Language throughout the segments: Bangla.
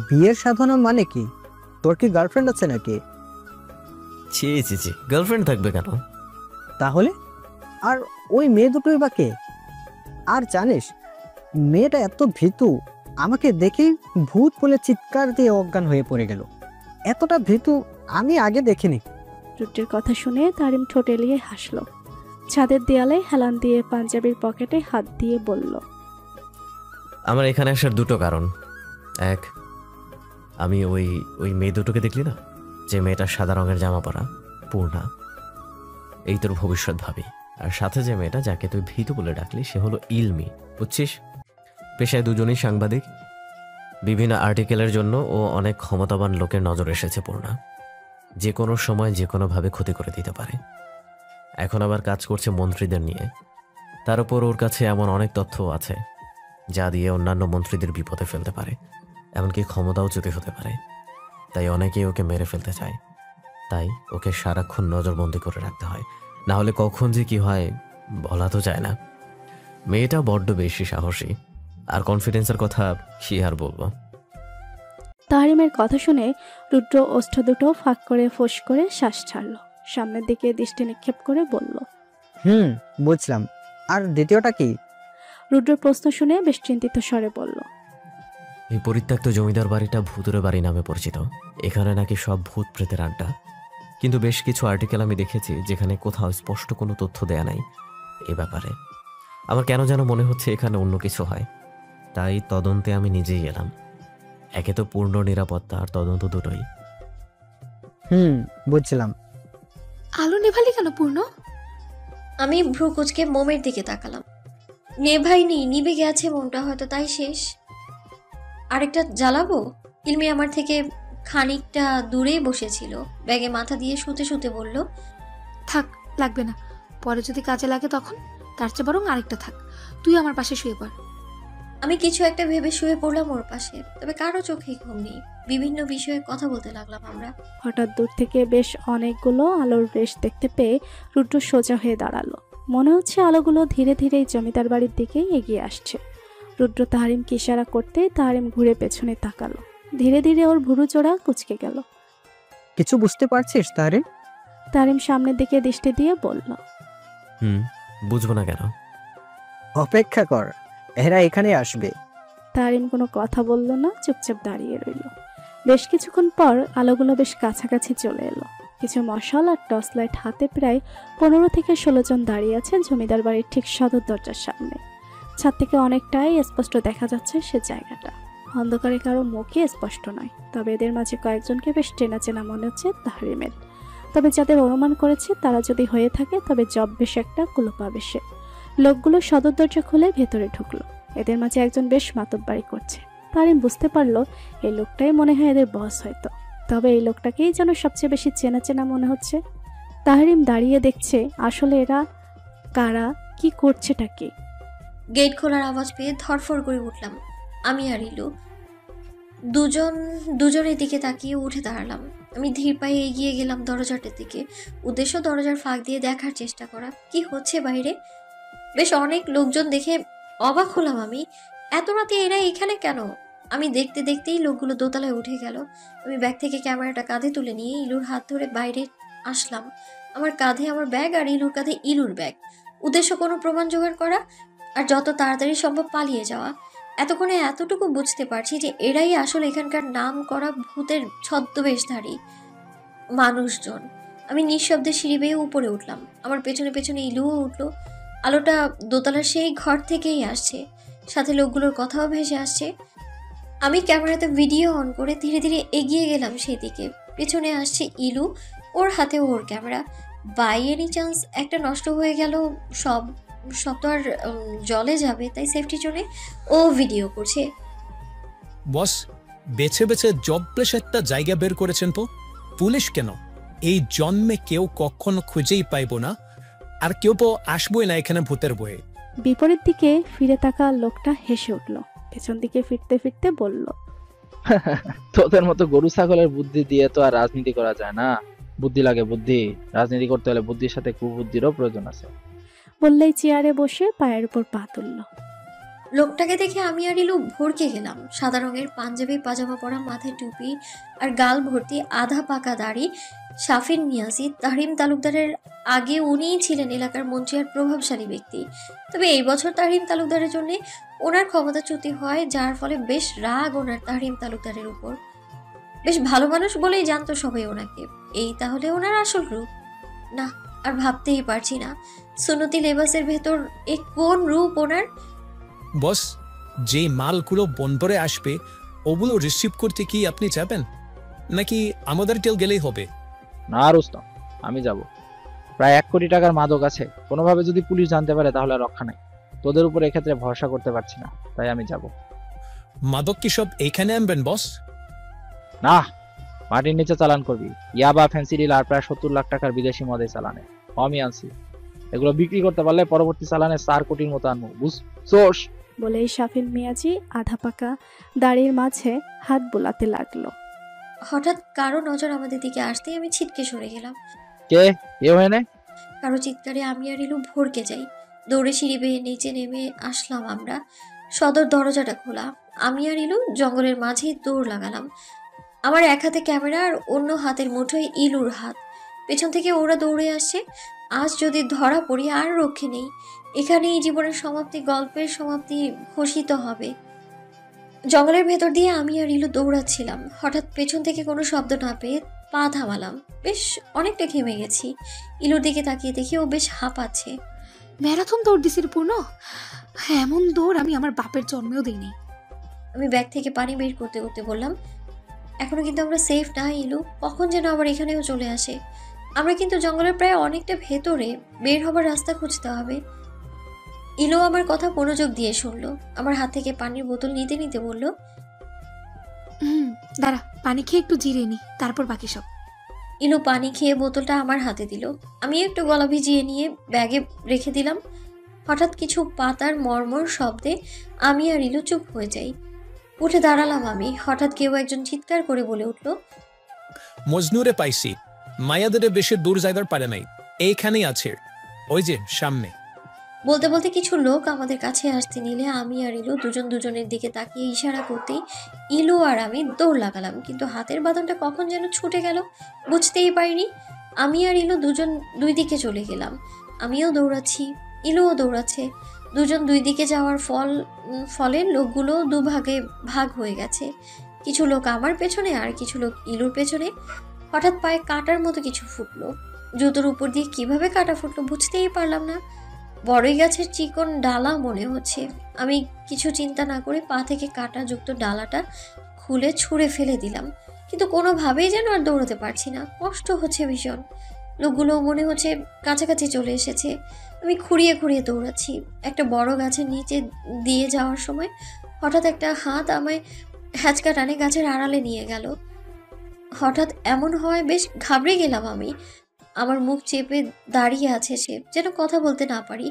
বিয়ের সাধনা মানে কি? তোর কি গার্লফ্রেন্ড আছে নাকি? ছি ছি ছি, গার্লফ্রেন্ড থাকবে কেন? তাহলে আর ওই মেয়ে দুটোই বা কে? আর জানিস, মেয়েটা এত ভীতু, আমাকে দেখেই ভূত বলে চিৎকার দিয়ে অজ্ঞান হয়ে পড়ে গেল। এতটা ভীতু আমি আগে দেখিনি। রুদ্রের কথা শুনে তারিম ঠোঁট এলিয়ে হাসল। ছাদের দেয়ালে হেলান দিয়ে পাঞ্জাবির পকেটে হাত দিয়ে বলল, আমার এখানে আসার দুটো কারণ। এক, আমি ওই ওই মেয়ে দুটোকে দেখলি না, যে মেয়েটা সাদা রঙের জামা পরা, পূর্ণা, এই তোর ভবিষ্যৎ ভাবি। আর সাথে যে মেয়েটা যাকে তুই ভীতু বলে ডাকলি, সে হলো ইলমি, বুঝছিস? পেশায় দুজনেই সাংবাদিক। বিভিন্ন আর্টিকেলের জন্য ও অনেক ক্ষমতাবান লোকের নজর এসেছে পূর্ণা। যে কোনো সময় যে কোনোভাবে ক্ষতি করে দিতে পারে। এখন আবার কাজ করছে মন্ত্রীদের নিয়ে। তার উপর ওর কাছে এমন অনেক তথ্য আছে যা দিয়ে অন্যান্য মন্ত্রীদের বিপদে ফেলতে পারে, এমনকি ক্ষমতাও চ্যুতি হতে পারে। তাই অনেকেই ওকে মেরে ফেলতে চায়। তাই ওকে সারাক্ষণ নজরবন্দি করে রাখতে হয়, না হলে কখন যে কি হয় বলা তো যায় না। মেয়েটা বড্ড বেশি সাহসী, আর কনফিডেন্সের কথা কি আর বলবো। তারিমের কথা শুনে রুদ্র ওষ্ঠ দুটো ফাঁক করে ফোঁস করে শ্বাস ছাড়ল। সামনের দিকে দৃষ্টি নিক্ষেপ করে বলল, বুঝলাম। আর দ্বিতীয়টা কি? রুদ্র প্রশ্ন শুনে বেশ চিন্তিত স্বরে বলল, এই পরিত্যক্ত জমিদার বাড়িটা ভূতুরে বাড়ি নামে পরিচিত। এখানে নাকি সব ভূত প্রেতের আড্ডা। কিন্তু বেশ কিছু আর্টিকেল আমি দেখেছি যেখানে কোথাও স্পষ্ট কোনো তথ্য দেয়া নাই এ ব্যাপারে। আমার কেন যেন মনে হচ্ছে এখানে অন্য কিছু হয়। তাই তদন্তে আমি নিজেই এলাম। একে তো পূর্ণ নিরাপত্তা আর তদন্ত দুটোই। বুঝলাম। আলো নেভালি কেন পূর্ণ? আমি ভ্রু কুচকে মোমের দিকে তাকালাম। নেভাইনি, নিভে গেছে মোমটা, হয়তো তাই শেষ। আরেকটা জ্বালাবো? ইলমি আমার থেকে খানিকটা দূরেই বসেছিল, ব্যাগে মাথা দিয়ে শুতে শুতে বলল, থাক, লাগবে না, পরে যদি কাজে লাগে তখন। তার চেয়ে বরং আরেকটা থাক, তুই আমার পাশে শুয়ে পড়। আমি কিছু একটা ভেবে শুয়ে পড়লাম ওর পাশে। তবে কারো চোখেই ঘুম নেই। বিভিন্ন বিষয়ে কথা বলতে লাগলাম আমরা। হঠাৎ দূর থেকে বেশ অনেকগুলো আলোর রেশ দেখতে পেয়ে রুদ্র সোজা হয়ে দাঁড়ালো। মনে হচ্ছে আলোগুলো ধীরে ধীরে জমিদার বাড়ির দিকেই এগিয়ে আসছে। রুদ্র তাহারিমকে ইশারা করতে তাহারিম ঘুরে পেছনে তাকালো। ধীরে ধীরে ওর ভুরু জোড়া কুঁচকে গেল। কিছু বুঝতে পারছিস তারিম? তারিম সামনের দিকে দৃষ্টি দিয়ে বলল, বুঝবো না কেন? অপেক্ষা কর, এরা এখানে আসবে। তারিম কোনো কথা বলল না, চুপচাপ দাঁড়িয়ে রইল। বেশ কিছুক্ষণ পর আলোগুলো বেশ কাছাকাছি চলে এলো। কিছু মশাল আর টর্চ লাইট হাতে প্রায় 15 থেকে 16 জন দাঁড়িয়ে আছে জমিদার বাড়ির ঠিক সদর দরজার সামনে। ছাদ থেকে অনেকটাই স্পষ্ট দেখা যাচ্ছে সে জায়গাটা। অন্ধকারে কারো মুখে স্পষ্ট নয়, তবে এদের মাঝে কয়েকজনকে বেশ চেনা চেনা মনে হচ্ছে তাহরিমের। তবে যাদের অনুমান করেছে তারা যদি হয়ে থাকে তবে জব বেশ একটা কুলো পাবে সে। লোকগুলো সদর দরজা খুলে ভেতরে ঢুকলো। এদের মাঝে একজন বেশ মাতব্বারি করছে। তারিম বুঝতে পারলো এই লোকটাই মনে হয় এদের বস হয়তো। তবে এই লোকটাকেই যেন সবচেয়ে বেশি চেনা চেনা মনে হচ্ছে। তাহরিম দাঁড়িয়ে দেখছে আসলে এরা কারা, কি করছেটা কি। গেট খোলার আওয়াজ পেয়ে ধরফর করে উঠলাম আমি আর ইলু। দুজনের দিকে তাকিয়ে উঠে দাঁড়ালাম। আমি ধীর পায়ে এগিয়ে গেলাম দরজাটার দিকে। উদ্দেশ্য দরজার ফাঁক দিয়ে দেখার চেষ্টা করা কি হচ্ছে বাইরে। বেশ অনেক লোকজন দেখে অবাক হলাম আমি। এত রাতে এরা এখানে কেন? আমি দেখতে দেখতেই লোকগুলো দোতলায় উঠে গেল। আমি ব্যাগ থেকে ক্যামেরাটা কাঁধে তুলে নিয়ে ইলুর হাত ধরে বাইরে আসলাম। আমার কাঁধে আমার ব্যাগ আর ইলুর কাঁধে ইলুর ব্যাগ। উদ্দেশ্য কোনো প্রমাণ জোগাড় করা আর যত তাড়াতাড়ি সম্ভব পালিয়ে যাওয়া। এতক্ষণে এতটুকু বুঝতে পারছি যে এরাই আসলে এখানকার নাম করা ভূতের ছদ্মবেশধারী মানুষজন। আমি নিঃশব্দে সিঁড়ি বেয়ে উপরে উঠলাম। আমার পেছনে পেছনে ইলুও উঠলো। আলোটা দোতলার সেই ঘর থেকেই আসছে, সাথে লোকগুলোর কথাও ভেসে আসছে। আমি ক্যামেরাতে ভিডিও অন করে ধীরে ধীরে এগিয়ে গেলাম সেই দিকে। পেছনে আসছে ইলু, ওর হাতে ওর ক্যামেরা। বাই এনি চান্স একটা নষ্ট হয়ে গেল, সব তো আর জলে যাবে, তাই সেফটির জন্য ও ভিডিও করছে। বস বেছে বেছে জব প্লেস একটা জায়গা বের করেছেন তো। পুলিশ কেন? এই জন্মে কেউ কখনো খুঁজেই পাইব না, আর কেউ তো আসবই না এখানে ভূতের বয়ে। বিপরীত দিকে ফিরে তাকা লোকটা হেসে উঠল। পেছন দিকে ফিরতে ফিরতে বলল, তোদের মতো গরু ছাগলের বুদ্ধি দিয়ে তো আর রাজনীতি করা যায় না। বুদ্ধি লাগে, বুদ্ধি। রাজনীতি করতে হলে বুদ্ধির সাথে কুবুদ্ধিরও প্রয়োজন আছে। বললেই চেয়ারে বসে পায়ের উপর পা তুলল। লোকটাকে দেখে আমি আর ইলু ভরকে গেলাম। সাদা রঙের পাঞ্জাবি পাজামা পরা, মাথায় টুপি আর গাল ভর্তি আধা পাকা দাড়ি। শাফিন নিয়াজি, তাহরিম তালুকদারের আগে উনিই ছিলেন এলাকার মন্ত্রী আর প্রভাবশালী ব্যক্তি। তবে এই বছর তাহরিম তালুকদারের জন্য ওনার ক্ষমতাচ্যুতি হয়, যার ফলে বেশ রাগ ওনার তাহরিম তালুকদারের উপর। বেশ ভালো মানুষ বলেই জানতো সবাই ওনাকে। এই তাহলে ওনার আসল রূপ? না, আর ভাবতেই পারছি না। সুন্নতি লেবাসের ভেতর এ কোন রূপ ওনার? বস, যে মালগুলো বন্দরে আসবে ওগুলো রিসিভ করতে কি আপনি যাবেন, নাকি আমাদের টেল গেলেই হবে? না রুস্তম, আমি যাব। প্রায় 1 কোটি টাকার মাদক আছে, কোনোভাবে যদি পুলিশ জানতে পারে তাহলে আর রক্ষা নাই। তোদের উপর এক্ষেত্রে ভরসা করতে পারছি না, তাই আমি যাব। মাদক কি সব এখানে আনবেন বস? না, মাটির নিচে চালান করবি। ইয়াবা, ফ্যান্সি ডিল আর প্রায় 70 লাখ টাকার বিদেশি মদে চালানে আমি আনছি। এগুলো বিক্রি করতে পারলে পরবর্তী চালানে 4 কোটির মতো আনবো, বুঝছোস? বলেই শাফিন মিয়াজি আধা পাকা দাড়ির মাঝে হাত বোলাতে লাগলো। হঠাৎ কারো নজর আমাদের দিকে আসতেই আমি ছিটকে সরে গেলাম। কে হয়ে নে? কারো চিৎকারে আমি আর ইলু ভরকে যাই। দৌড়ে সিঁড়ি বেয়ে নিচে নেমে আসলাম আমরা। সদর দরজাটা খোলা। আমি আর ইলু জঙ্গলের মাঝেই দৌড় লাগালাম। আমার এক হাতে ক্যামেরা আর অন্য হাতের মুঠোয় ইলুর হাত। পেছন থেকে ওরা দৌড়ে আসছে। আজ যদি ধরা পড়ি আর রক্ষে নেই। এখানেই জীবনের সমাপ্তি, গল্পের সমাপ্তি ঘোষিত হবে। জঙ্গলের ভেতর দিয়ে আমি আর ইলু দৌড়াচ্ছিলাম। হঠাৎ পেছন থেকে কোনো শব্দ না পেয়ে পা থামালাম। বেশ অনেকটা ঘেমে গেছি। ইলুর দিকে তাকিয়ে দেখি ও বেশ হাঁপাচ্ছে। ম্যারাথন দৌড় দিছিস পূর্ণ? হ্যাঁ, এমন দৌড় আমি আমার বাপের জন্মেও দিইনি। আমি ব্যাগ থেকে পানি বের করতে করতে বললাম, এখনো কিন্তু আমরা সেফ না ইলু, কখন যেন আবার এখানেও চলে আসে। আমরা কিন্তু জঙ্গলের প্রায় অনেকটা ভেতরে, বের হবার রাস্তা খুঁজতে হবে। ইলু আমার কথা মনোযোগ দিয়ে শুনলো। আমার হাত থেকে পানির বোতল নিতে নিতে বলল, দাঁড়া, পানি খেয়ে একটু জিরিয়ে নি, তারপর বাকি সব। ইলু পানি খেয়ে বোতলটা আমার হাতে দিল। আমি একটু গলা ভিজিয়ে নিয়ে ব্যাগে রেখে দিলাম। হঠাৎ কিছু পাতার মর্মর শব্দে আমি আর ইলু চুপ হয়ে যাই। উঠে দাঁড়ালাম আমি। হঠাৎ কেউ একজন চিৎকার করে বলে উঠল, মজনুরে পাইছি। মায়াদের বেশি দূর যাইবার পারে নাই, এইখানেই আছে, ওই যে সামনে। বলতে বলতে কিছু লোক আমাদের কাছে আসতে নিলে আমি আর ইলু দুজন দুজনের দিকে তাকিয়ে ইশারা করতেই ইলু আর আমি দৌড় লাগালাম। কিন্তু হাতের বাঁধনটা কখন যেন ছুটে গেল, বুঝতেই পারিনি। আমি আর ইলু দুজন দুই দিকে চলে গেলাম। আমিও দৌড়াচ্ছি, ইলুও দৌড়াচ্ছে। দুজন দুই দিকে যাওয়ার ফলে লোকগুলো দুভাগে ভাগ হয়ে গেছে। কিছু লোক আমার পেছনে আর কিছু লোক ইলুর পেছনে। হঠাৎ পায়ে কাটার মতো কিছু ফুটলো। জুতোর উপর দিয়ে কিভাবে কাটা ফুটলো বুঝতেই পারলাম না। বড়ই গাছের চিকন ডালা মনে হচ্ছে। আমি কিছু চিন্তা না করে পা থেকে কাটা যুক্ত ডালাটা খুলে ছুঁড়ে ফেলে দিলাম। কিন্তু কোনোভাবেই যেন আর দৌড়াতে পারছি না, কষ্ট হচ্ছে ভীষণ। লোকগুলো মনে হচ্ছে কাছাকাছি চলে এসেছে। আমি খুঁড়িয়ে খুঁড়িয়ে দৌড়াচ্ছি। একটা বড় গাছের নিচে দিয়ে যাওয়ার সময় হঠাৎ একটা হাত আমায় হ্যাচকা টানে গাছের আড়ালে নিয়ে গেল। হঠাৎ এমন হয় বেশ ঘাবড়ে গেলাম আমি। আমার মুখ চেপে দাঁড়িয়ে আছে সে, যেন কথা বলতে না পারি।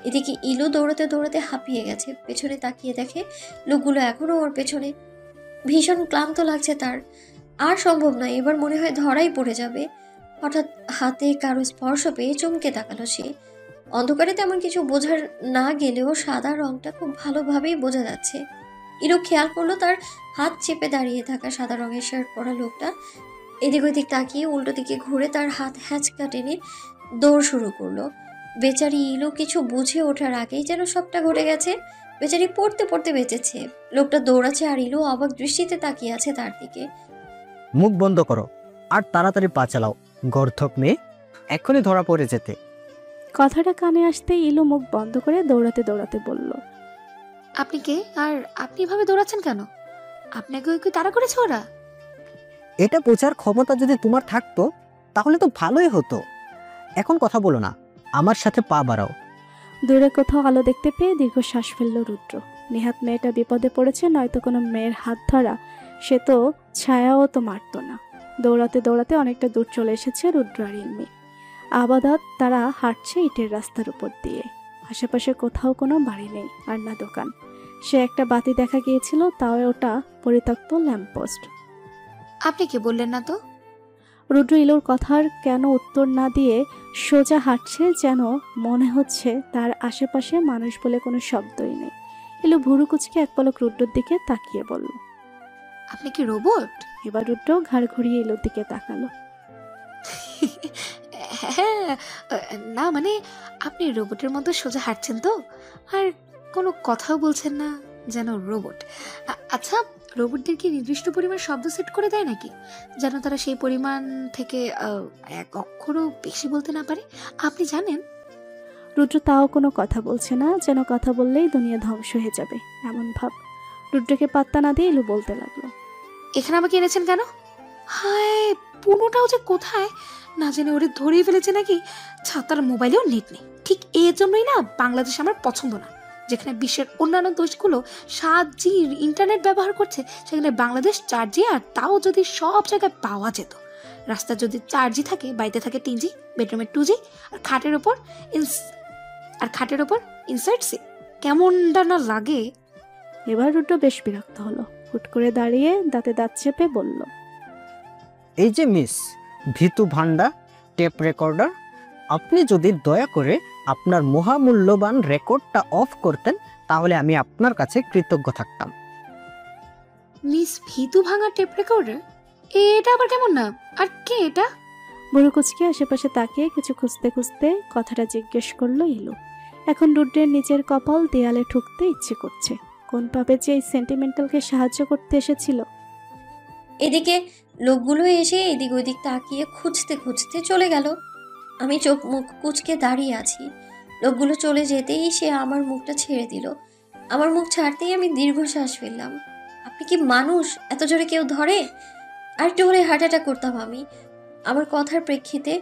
এদিকে ইলু দৌড়াতে দৌড়াতে হাঁপিয়ে গেছে। পেছনে তাকিয়ে দেখে লোকগুলো এখনো ওর পেছনে। ভীষণ ক্লান্ত লাগছে তার, আর সম্ভব নয়, এবার মনে হয় ধরাই পড়ে যাবে। হঠাৎ হাতে কারো স্পর্শ পেয়ে চমকে তাকালো সে। অন্ধকারে তেমন কিছু বোঝার না গেলেও সাদা রংটা খুব ভালোভাবেই বোঝা যাচ্ছে। ইলু খেয়াল করলো তার হাত চেপে দাঁড়িয়ে থাকা সাদা রঙের শার্ট পরা লোকটা। এদিক ওদিক তাকিয়ে উল্টো দিকে ঘুরে তার হাত হ্যাচকা টেনে দৌড় শুরু করলো। বেচারি ইলু কিছু বুঝে ওঠার আগেই যেন সবটা ঘটে গেছে। বেচারি পড়তে পড়তে বেঁচেছে। লোকটা দৌড়াচ্ছে আর ইলু অবাক দৃষ্টিতে তাকিয়ে আছে তার দিকে। মুখ বন্ধ করো আর তাড়াতাড়ি পা চালাও, গর্ধব মেয়ে, এক্ষুনি ধরা পড়ে যেতে। কথাটা কানে আসতেই ইলু মুখ বন্ধ করে দৌড়াতে দৌড়াতে বলল, আপনি কে? আর আপনি এভাবে দৌড়াচ্ছেন কেন? আপনাকে কি তাড়া করেছে ওরা? এটা বোঝার ক্ষমতা যদি তোমার থাকতো তাহলে তো ভালোই হতো। এখন কথা বলো না, আমার সাথে পা বাড়াও। দূরে কোথাও আলো দেখতে পেয়ে দীর্ঘশ্বাস ফেলল রুদ্র। নেহাত মেয়েটা বিপদে পড়েছে, নয়তো কোনো মেয়ের হাত ধরা সে তো ছায়াও তো মারত না। দৌড়াতে দৌড়াতে অনেকটা দূর চলে এসেছে রুদ্র আর ইলমি। আবাদাত তারা হাঁটছে ইটের রাস্তার উপর দিয়ে। আশেপাশে কোথাও কোনো বাড়ি নেই আর না দোকান। সে একটা বাতি দেখা গিয়েছিল, তাও ওটা পরিত্যক্ত ল্যাম্পপোস্ট। আপনি কে বললেন না তো? রুদ্র ইলুর কথার কেন উত্তর না দিয়ে সোজা হাঁটছে, যেন মনে হচ্ছে তার আশেপাশে মানুষ বলে কোনো শব্দই নেই। এলো ভুরু কুচকে এক পলক রুদ্রর দিকে তাকিয়ে বলল, আপনি কি রোবট? এবার রুদ্র ঘাড় ঘুরিয়ে এলোর দিকে তাকালো। হ্যাঁ, না মানে আপনি রোবটের মতো সোজা হাঁটছেন তো, আর কোনো কথাও বলছেন না, যেন রোবট। আচ্ছা, রোবটদের কি নির্দিষ্ট পরিমাণ শব্দ সেট করে দেয় নাকি, যেন তারা সেই পরিমাণ থেকে এক অক্ষরও বেশি বলতে না পারে? আপনি জানেন? রুদ্র তাও কোনো কথা বলছে না, যেন কথা বললেই দুনিয়া ধ্বংস হয়ে যাবে এমন ভাব। রুদ্রকে পাত্তা না দিয়ে এলু বলতে লাগলো, এখানে আমাকে এনেছেন কেন? হায়, পুনোটাও যে কোথায় না জেনে ওরে ধরেই ফেলেছে নাকি। ছাতার মোবাইলেও নেট নেই। ঠিক এই জন্যই না বাংলাদেশ আমার পছন্দ না। যেখানে বিশ্বের অন্যান্য দেশগুলো 7G ইন্টারনেট ব্যবহার করছে, সেখানে বাংলাদেশ 4G, আর তাও যদি সব জায়গায় পাওয়া যেত। রাস্তা যদি 4G থাকে, বাড়িতে থাকে 3G, বেডরুমে 2G, আর খাটের ওপর ইনসার্ট সি। কেমনটা না লাগে। এবার রুদ্র বেশ বিরক্ত হলো। হুট করে দাঁড়িয়ে দাঁতে দাঁত চেপে বলল, এই যে মিস ভিতু ভান্ডা টেপ রেকর্ডার, আপনি যদি দয়া করে আপনার মহামূল্যবান রেকর্ডটা অফ করতেন তাহলে আমি আপনার কাছে কৃতজ্ঞ থাকতাম। মিস ভিতু ভাঙা টেপ রেকর্ডার? এটা আবার কেমন না? আর কে এটা? বুড়ো কুচকে আশেপাশে তাকিয়ে কিছু খুঁজতে খুঁজতে কথাটা জিজ্ঞেস করলো ইলু। এখন রুদ্রের নিজের কপাল দেয়ালে ঠুকতে ইচ্ছে করছে। কোন পাবে যে এই সেন্টিমেন্টালকে সাহায্য করতে এসেছিল। এদিকে লোকগুলো এসে এদিক ওদিক তাকিয়ে খুঁজতে খুঁজতে চলে গেল। আমি চোখ মুখ কুচকে দাঁড়িয়ে আছি। লোকগুলো চলে যেতেই সে আমার মুখটা ছেড়ে দিল। আমার মুখ ছাড়তেই আমি দীর্ঘশ্বাস ফেললাম। আপনি কি মানুষ? এত জোরে কেউ ধরে? আর একটু হলে হার্ট অ্যাটাক করতাম আমি। আমার কথার প্রেক্ষিতে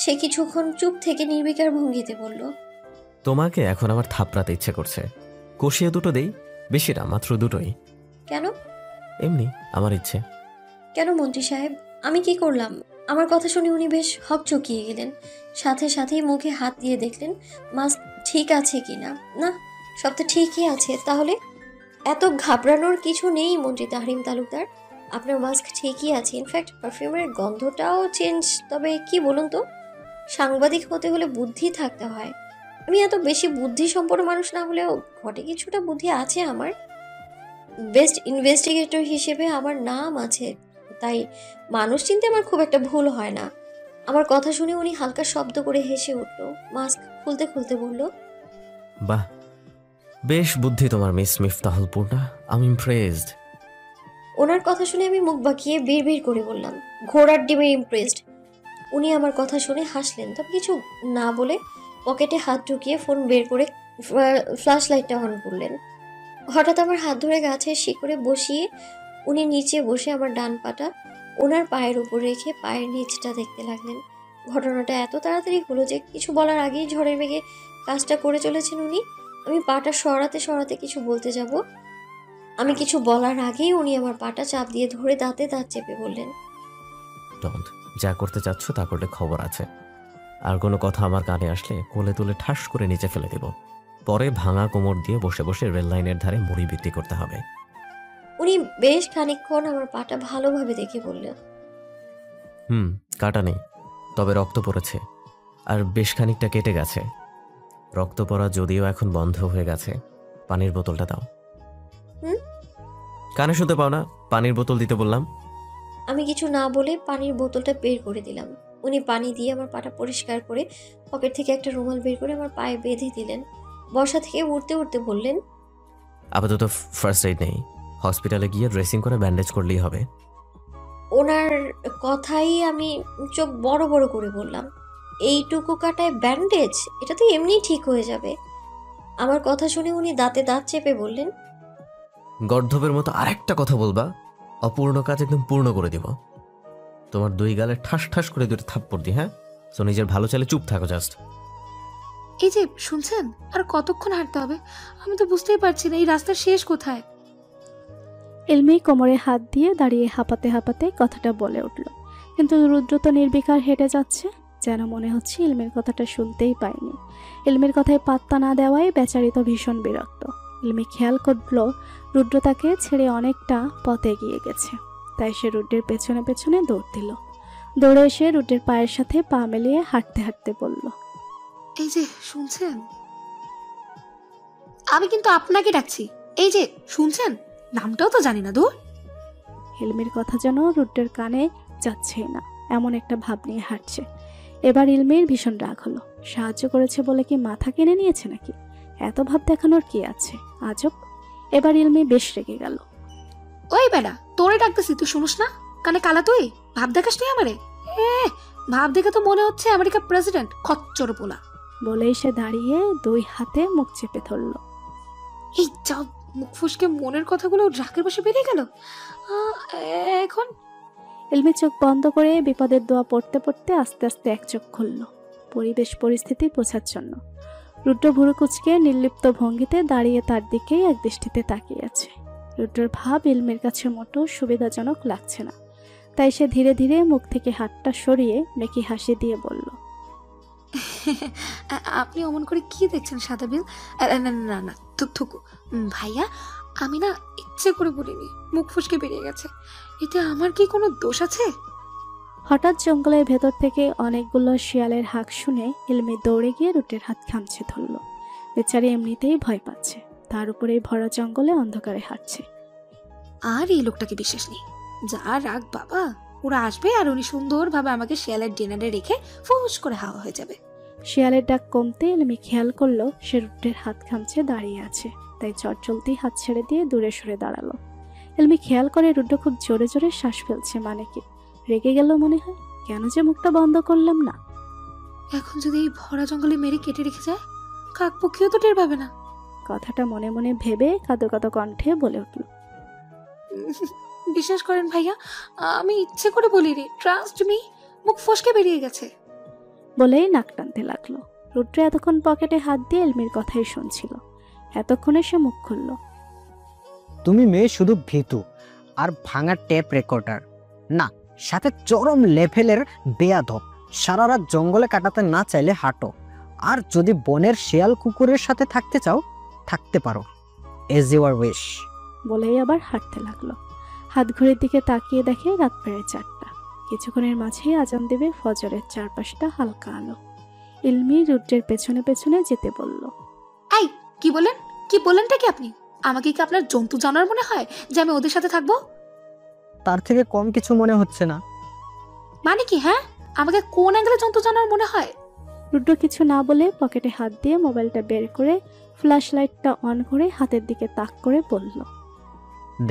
সে কিছুক্ষণ চুপ থেকে নির্বিকার ভঙ্গিতে বলল, তোমাকে এখন আমার থাপড়াতে ইচ্ছে করছে। কষিয়ে দুটো দেই, বেশি না, মাত্র দুটোই। কেন? এমনি আমার ইচ্ছে। কেন মন্ত্রী সাহেব, আমি কি করলাম? আমার কথা শুনে উনি বেশ হকচকিয়ে গেলেন। সাথে সাথেই মুখে হাত দিয়ে দেখলেন মাস্ক ঠিক আছে কিনা। না, সব তো ঠিকই আছে। তাহলে এত ঘাবড়ানোর কিছু নেই মন্ত্রী তাহরিম তালুকদার, আপনার মাস্ক ঠিকই আছে। ইনফ্যাক্ট পারফিউমের গন্ধটাও চেঞ্জ। তবে কি বলুন তো, সাংবাদিক হতে হলে বুদ্ধি থাকতে হয়। আমি এত বেশি বুদ্ধি সম্পন্ন মানুষ না হলেও ঘটে কিছুটা বুদ্ধি আছে আমার। বেস্ট ইনভেস্টিগেটর হিসেবে আমার নাম আছে, তাই মানুষ চিনতে আমার খুব একটা ভুল হয় না। আমার কথা শুনে উনি হালকা শব্দ করে হেসে উঠল। মাস্ক খুলতে খুলতে বলল, বাহ, বেশ বুদ্ধি তোমার মিস মিফতাহুল পূর্ণা, আমি ইমপ্রেসড। ওনার কথা শুনে আমি মুখ বাঁকিয়ে বিড়বিড় করে বললাম, ঘোড়ার ডিমে ইমপ্রেসড। উনি আমার কথা শুনে হাসলেন, তবে কিছু না বলে পকেটে হাত ঢুকিয়ে ফোন বের করে ফ্ল্যাশ লাইটটা অন করলেন। হঠাৎ আমার হাত ধরে গাছের শিকড়ে বসিয়ে উনি নিচে বসে আমার ডান পাটা ওনার পায়ের উপর রেখে পায়ের নিচটা দেখতে লাগলেন। ঘটনাটা এত তাড়াতাড়ি হলো যে কিছু বলার আগেই ঝড়ের বেগে কাজটা করে চলেছেন উনি। আমি পাটা সরাতে সরাতে কিছু বলতে যাব, আমি কিছু বলার আগেই উনি আমার পাটা চাপ দিয়ে ধরে দাঁতে দাঁত চেপে বললেন, ডন্ট, যা করতে চাচ্ছ তা করলে খবর আছে। আর কোনো কথা আমার কানে আসলে কোলে তুলে ঠাস করে নিচে ফেলে দেব। পরে ভাঙা কোমর দিয়ে বসে বসে রেল লাইনের ধারে মুড়ি বিক্রি করতে হবে। উনি বেশ খানিকক্ষণ আমার পাটা ভালোভাবে দেখে বললেন, কাটা নেই, তবে রক্ত পড়েছে, আর বেশ খানিকটা কেটে গেছে। রক্ত পড়া যদিও এখন বন্ধ হয়ে গেছে। পানির বোতলটা দাও। কানে শুনতে পাও না? পানির বোতল দিতে বললাম। আমি কিছু না বলে পানির বোতলটা বের করে দিলাম। উনি পানি দিয়ে আমার পাটা পরিষ্কার করে পকেট থেকে একটা রুমাল বের করে আমার পায়ে বেঁধে দিলেন। বসা থেকে উঠতে উঠতে বললেন, আপাতত ফার্স্ট এইড নেই, হসপিটালে গিয়ে ড্রেসিং করে ব্যান্ডেজ করলেই হবে। ওনার কথাই আমি চোখ বড় বড় করে বললাম, এইটুকু কাটায় ব্যান্ডেজ? এটা তো এমনিই ঠিক হয়ে যাবে। আমার কথা শুনে উনি দাঁতে দাঁত চেপে বললেন, গর্ধবের মতো আরেকটা কথা বলবা, অপূর্ণ কাজ একদম পূর্ণ করে দিব। তোমার দুই গালে ঠাস ঠাস করে দুটো থাপ্পড় দি। হ্যাঁ, তো নিজের ভালো চালে চুপ থাকো জাস্ট। এই যে শুনছেন, আর কতক্ষণ হাঁটতে হবে? আমি তো বুঝতেই পারছি না এই রাস্তার শেষ কোথায়। এলমি কোমরে হাত দিয়ে দাঁড়িয়ে হাঁপাতে হাঁপাতে কথাটা বলে উঠল, কিন্তু রুদ্র তো নির্বিকার হেঁটে যাচ্ছে, যেন মনে হচ্ছে ইলমির কথাটা শুনতেই পায়নি। ইলমির কথায় পাত্তা না দেওয়ায় বেচারি তো ভীষণ বিরক্ত। ইলমি খেয়াল করল রুদ্র তাকে ছেড়ে অনেকটা পথ এগিয়ে গেছে, তাই সে রুদ্রের পেছনে পেছনে দৌড় দিল। দৌড়ে এসে রুদ্রের পায়ের সাথে পা মেলিয়ে হাঁটতে হাঁটতে বলল, এই যে শুনছেন, আমি কিন্তু আপনাকে ডাকছি, এই যে শুনছেন, নামটাও তো জানি না দূর। ইলমির কথা যেন রুদ্রের কানে যাচ্ছেই না, এমন একটা ভাব নিয়ে হাঁটছে। এবার ইলমির ভীষণ রাগ হলো। সাহায্য করেছে বলে কি মাথা কিনে নিয়েছে নাকি? এত ভাব দেখানোর কি আছে, আজব। এবার ইলমি বেশ রেগে গেল। ওই বেটা, তোরে ডাকতেছি, তুই শুনুস না? কানে কালা তুই? ভাব দেখাস নি আমারে? ভাব দেখে তো মনে হচ্ছে আমেরিকার প্রেসিডেন্ট, খচ্চর পোলা। বলেই সে দাঁড়িয়ে দুই হাতে মুখ চেপে ধরল। এই যা, মুখ ফুসকে মনের কথাগুলো রাগের বসে বেরিয়ে গেল। এখন ইলমি চোখ বন্ধ করে বিপদের দোয়া পড়তে পড়তে আস্তে আস্তে এক চোখ খুলল, পরিবেশ পরিস্থিতি বোঝার জন্য। রুদ্র ভুরু কুচকে নির্লিপ্ত ভঙ্গিতে দাঁড়িয়ে তার দিকেই এক দৃষ্টিতে তাকিয়ে আছে। রুদ্রর ভাব ইলমির কাছে মোটেও সুবিধাজনক লাগছে না, তাই সে ধীরে ধীরে মুখ থেকে হাতটা সরিয়ে মেকি হাসি দিয়ে বলল, আপনি অমন করে কি দেখছেন সাদাবিল? না না না, থুকু ভাইয়া, আমি না ইচ্ছে করে বলিনি, মুখ ফুসকে বেরিয়ে গেছে। এতে আমার কি কোনো দোষ আছে? হঠাৎ জঙ্গলের ভেতর থেকে অনেকগুলো শিয়ালের হাঁক শুনে ইলমি দৌড়ে গিয়ে রুটের হাত খামছে ধরল। বেচারি এমনিতেই ভয় পাচ্ছে, তার উপরে ভরা জঙ্গলে অন্ধকারে হাঁটছে। আর এই লোকটাকে বিশ্বাস নেই, যা রাগ বাবা। ওরা আসবে আর উনি সুন্দরভাবে আমাকে শিয়ালের ডিনারে রেখে ফুস করে হাওয়া হয়ে যাবে। শিয়ালের ডাক কমতে ইলমি খেয়াল করলো সে রুটের হাত খামছে দাঁড়িয়ে আছে, তাই চটজলদি হাত ছেড়ে দিয়ে দূরে সরে দাঁড়ালো। ইলমি খেয়াল করে রুদ্র খুব জোরে জোরে শ্বাস ফেলছে, মানে কি রেগে গেল মনে হয়? কেন যে মুখটা বন্ধ করলাম না? এখন যদি এই ভরা জঙ্গলে মেরে কেটে রেখে যায়, কাক পক্ষীও তো টের পাবে না। কথাটা মনে মনে ভেবে কাঁদো কাঁদো কণ্ঠে বলে উঠল, বিশ্বাস করেন ভাইয়া, আমি ইচ্ছে করে বলিনি, ট্রাস্ট মি, মুখ ফসকে বেরিয়ে গেছে। বলেই নাক টানতে লাগলো। রুদ্র এতক্ষণ পকেটে হাত দিয়ে এলমির কথাই শুনছিল। এতক্ষণে সে মুখ খুলল। তুমি মেয়ে শুধু ভীতু আর ভাঙা টেপ রেকর্ডার না, সাথে চরম লেভেলের বেয়াদব। সারা রাত জঙ্গলে কাটাতে না চাইলে হাঁটো, আর যদি বনের শিয়াল কুকুরের সাথে থাকতে চাও থাকতে পারো, এজ ইউর উইশ। বলেই আবার হাঁটতে লাগলো। হাত ঘড়ির দিকে তাকিয়ে দেখে রাত প্রায় 4টা। কিছুক্ষণের মাঝেই আজান দেবে ফজরের। চারপাশটা হালকা আলো। ইলমি রুদ্রের পেছনে পেছনে যেতে বলল। এই কি বলেনটা কি আপনি? আমাকে কি আপনার জন্তু জানোয়ার মনে হয় যে আমি ওদের সাথে থাকবো? তার থেকে কম কিছু মনে হচ্ছে না। মানে কি? হ্যাঁ, আমাকে কোন অ্যাঙ্গেলে জন্তু জানোয়ার মনে হয়? রুদ্র কিছু না বলে পকেটে হাত দিয়ে মোবাইলটা বের করে ফ্ল্যাশ লাইটটা অন করে হাতের দিকে তাক করে বলল,